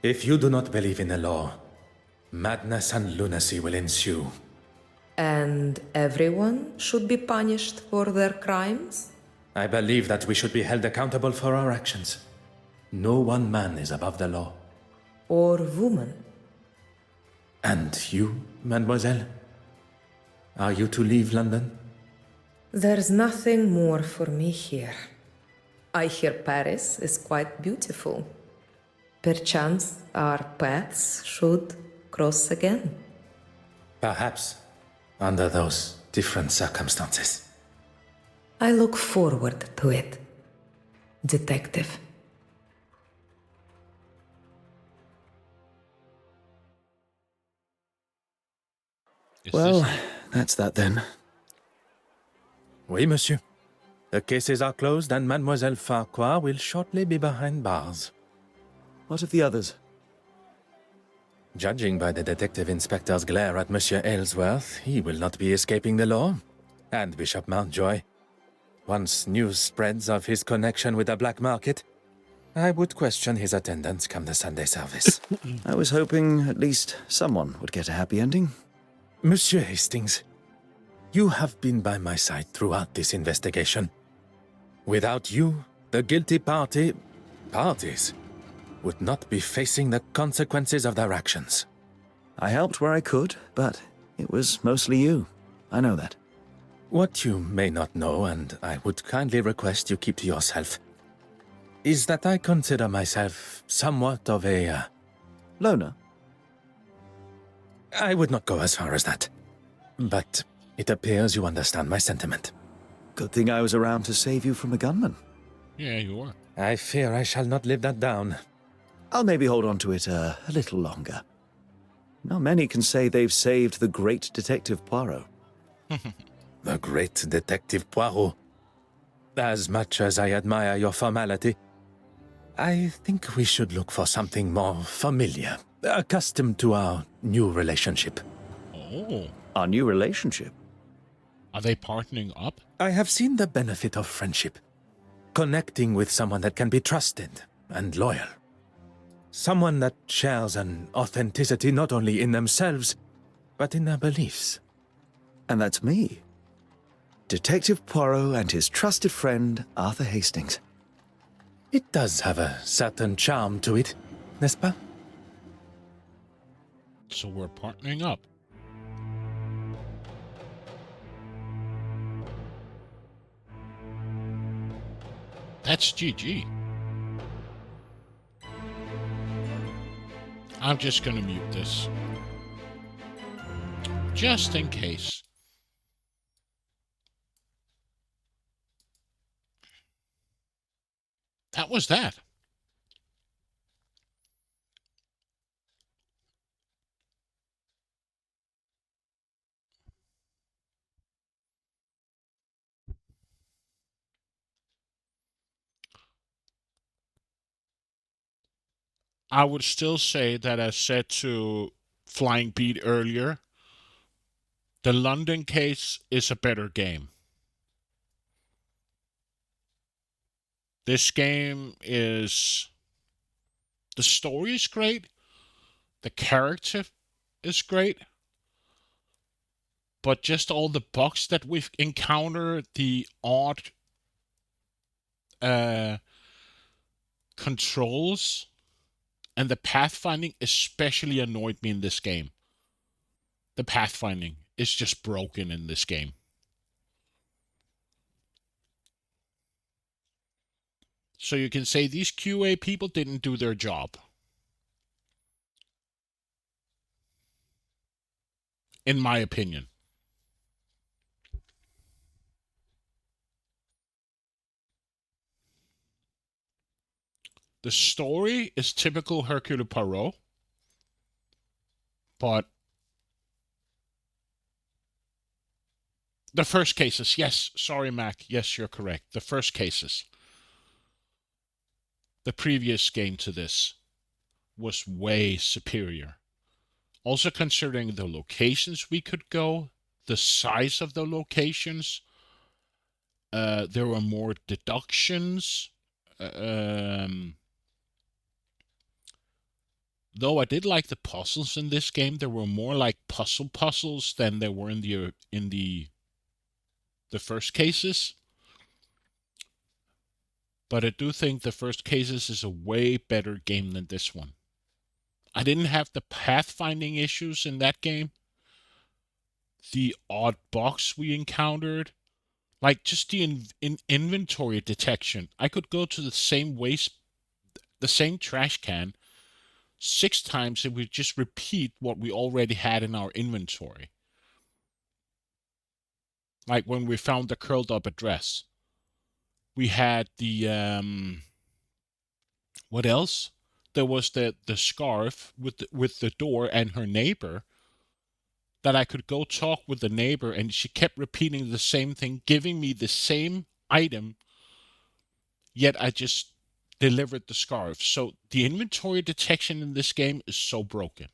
If you do not believe in the law, madness and lunacy will ensue. And everyone should be punished for their crimes? I believe that we should be held accountable for our actions. No one man is above the law. Or woman. And you, mademoiselle? Are you to leave London? There's nothing more for me here. I hear Paris is quite beautiful. Perchance our paths should cross again. Perhaps, under those different circumstances. I look forward to it, Detective. Well, that's that then. Oui, monsieur. The cases are closed and Mademoiselle Farquhar will shortly be behind bars. What of the others? Judging by the detective inspector's glare at Monsieur Aylesworth, he will not be escaping the law. And Bishop Mountjoy. Once news spreads of his connection with the black market, I would question his attendance come the Sunday service. I was hoping at least someone would get a happy ending. Monsieur Hastings, you have been by my side throughout this investigation. Without you, the guilty parties, would not be facing the consequences of their actions. I helped where I could, but it was mostly you. I know that. What you may not know, and I would kindly request you keep to yourself, is that I consider myself somewhat of a... loner? I would not go as far as that. But it appears you understand my sentiment. Good thing I was around to save you from a gunman. Yeah, you are. I fear I shall not live that down. I'll maybe hold on to it a little longer. Not many can say they've saved the great Detective Poirot. The great Detective Poirot. As much as I admire your formality, I think we should look for something more familiar, accustomed to our new relationship. Oh. Our new relationship? Are they partnering up? I have seen the benefit of friendship. Connecting with someone that can be trusted and loyal. Someone that shares an authenticity not only in themselves, but in their beliefs. And that's me. Detective Poirot and his trusted friend, Arthur Hastings. It does have a certain charm to it, n'est-ce pas? So we're partnering up. That's GG. I'm just gonna mute this. Just in case. That was that. I would still say that, as said to Flying Beat earlier, the London case is a better game. This game is... The story is great. The character is great. But just all the bugs that we've encountered, the odd controls, and the pathfinding especially annoyed me in this game. The pathfinding is just broken in this game. So you can say these QA people didn't do their job. In my opinion. The story is typical Hercule Poirot. But the first cases, yes, sorry, Mac. Yes, you're correct. The first cases. The previous game to this was way superior. Also considering the locations we could go, the size of the locations, there were more deductions. Though I did like the puzzles in this game, there were more like puzzles than there were in the first cases. But I do think the first cases is a way better game than this one. I didn't have the pathfinding issues in that game. The odd box we encountered. Like just the inventory detection. I could go to the same trash can 6 times and we just repeat what we already had in our inventory. Like when we found the curled up address. We had the what else? There was the scarf with the door and her neighbor, that I could go talk with the neighbor, and she kept repeating the same thing, giving me the same item, yet I just delivered the scarf. So the inventory detection in this game is so broken.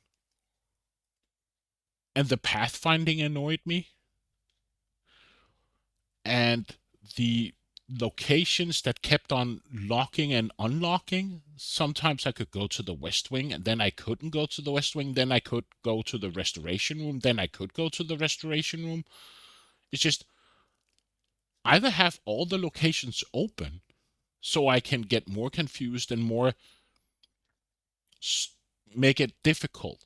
And the pathfinding annoyed me. And the locations that kept on locking and unlocking. Sometimes I could go to the West Wing, and then I couldn't go to the West Wing. Then I could go to the Restoration Room. Then I could go to the Restoration Room. It's just either have all the locations open so I can get more confused and more make it difficult.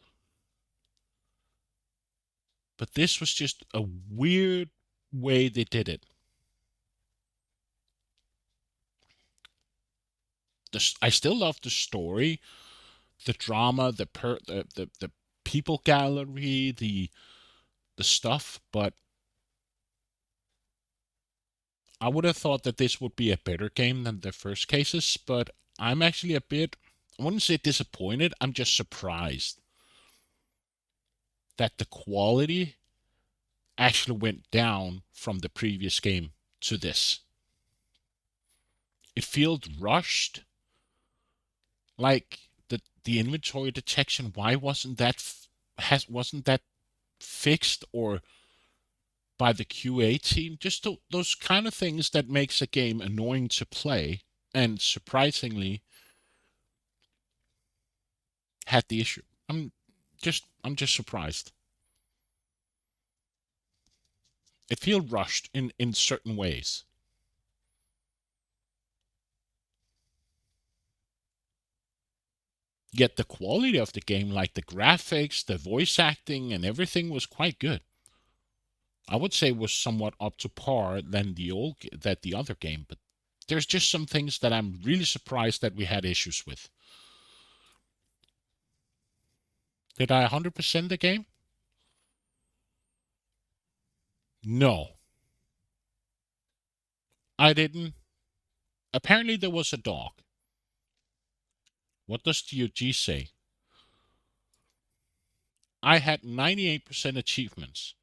But this was just a weird way they did it. I still love the story, the drama, the people gallery, the stuff, but I would have thought that this would be a better game than the first cases, but I'm actually a bit, I wouldn't say disappointed, I'm just surprised that the quality actually went down from the previous game to this. It feels rushed. Like the inventory detection, why wasn't that fixed or by the QA team? Just those kind of things that makes a game annoying to play, and surprisingly had the issue. I'm just surprised. It feels rushed in certain ways. Yet the quality of the game, like the graphics, the voice acting, and everything was quite good. I would say was somewhat up to par than the other game, but There's just some things that I'm really surprised that we had issues with. Did I 100% the game? No. I didn't. Apparently there was a dog. What does DOG say? I had 98% achievements.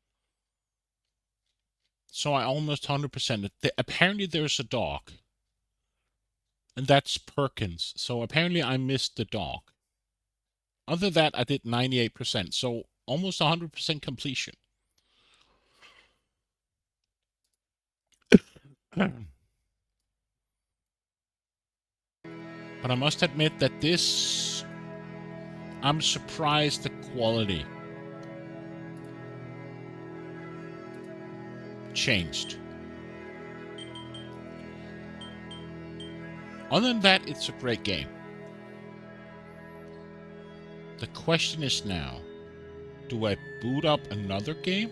So I almost 100%. Apparently there's a dog. And that's Perkins. So apparently I missed the dog. Other than that, I did 98%. So almost 100% completion. But I must admit that this, I'm surprised the quality changed. Other than that, it's a great game. The question is now, do I boot up another game?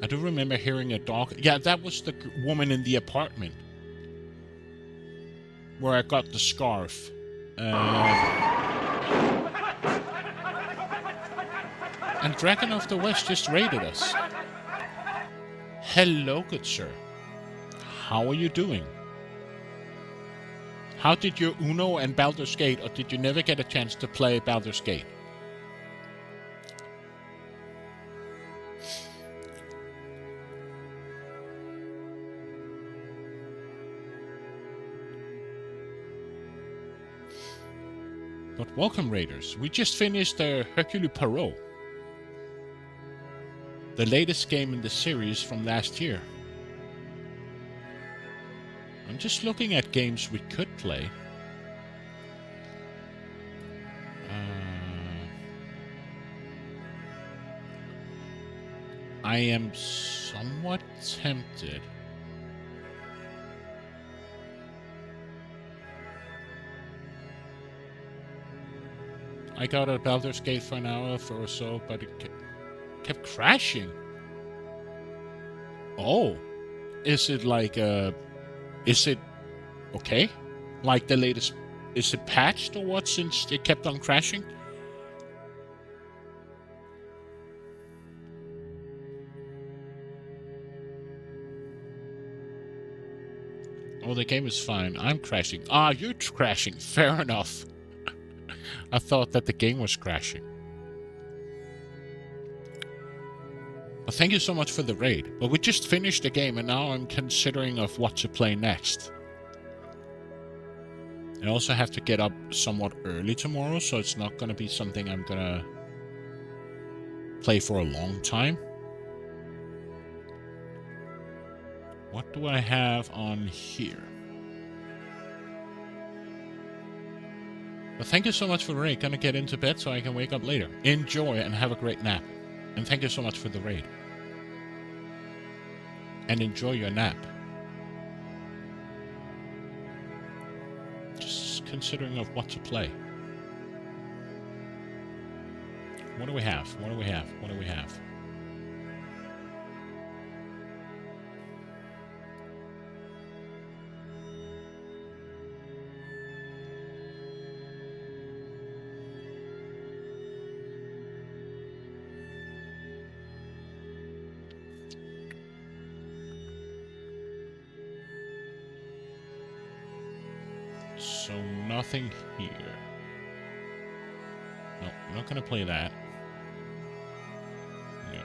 I do remember hearing a dog. Yeah, that was the woman in the apartment where I got the scarf. And Dragon of the West just raided us. Hello, good sir. How are you doing? How did your Uno and Baldur's Gate, or did you never get a chance to play Baldur's Gate? But welcome, Raiders. We just finished Hercule Poirot, the latest game in the series from last year. I'm just looking at games we could play. I am somewhat tempted. I got a Baldur's Gate for an hour or so, but it kept crashing. Oh, is it like is it okay? Like the latest, is it patched or what since it kept on crashing? Oh, the game is fine. I'm crashing. Ah, you're crashing. Fair enough. I thought that the game was crashing. Well, thank you so much for the raid. But we just finished the game and now I'm considering of what to play next. I also have to get up somewhat early tomorrow, so it's not going to be something I'm going to play for a long time. What do I have on here? But thank you so much for the raid. Gonna get into bed so I can wake up later. Enjoy and have a great nap. And thank you so much for the raid. And enjoy your nap. Just considering of what to play. What do we have? What do we have? What do we have? So nothing here. No, I'm not gonna play that. No.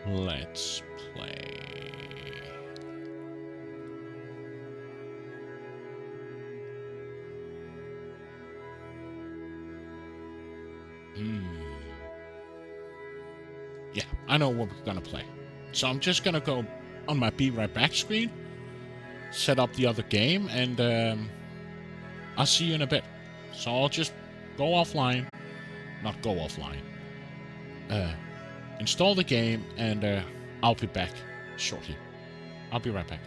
Let's play. Yeah, I know what we're gonna play. So I'm just gonna go on my Be Right Back screen, set up the other game, and I'll see you in a bit. So I'll just go offline, not go offline, install the game, and I'll be back shortly. I'll be right back.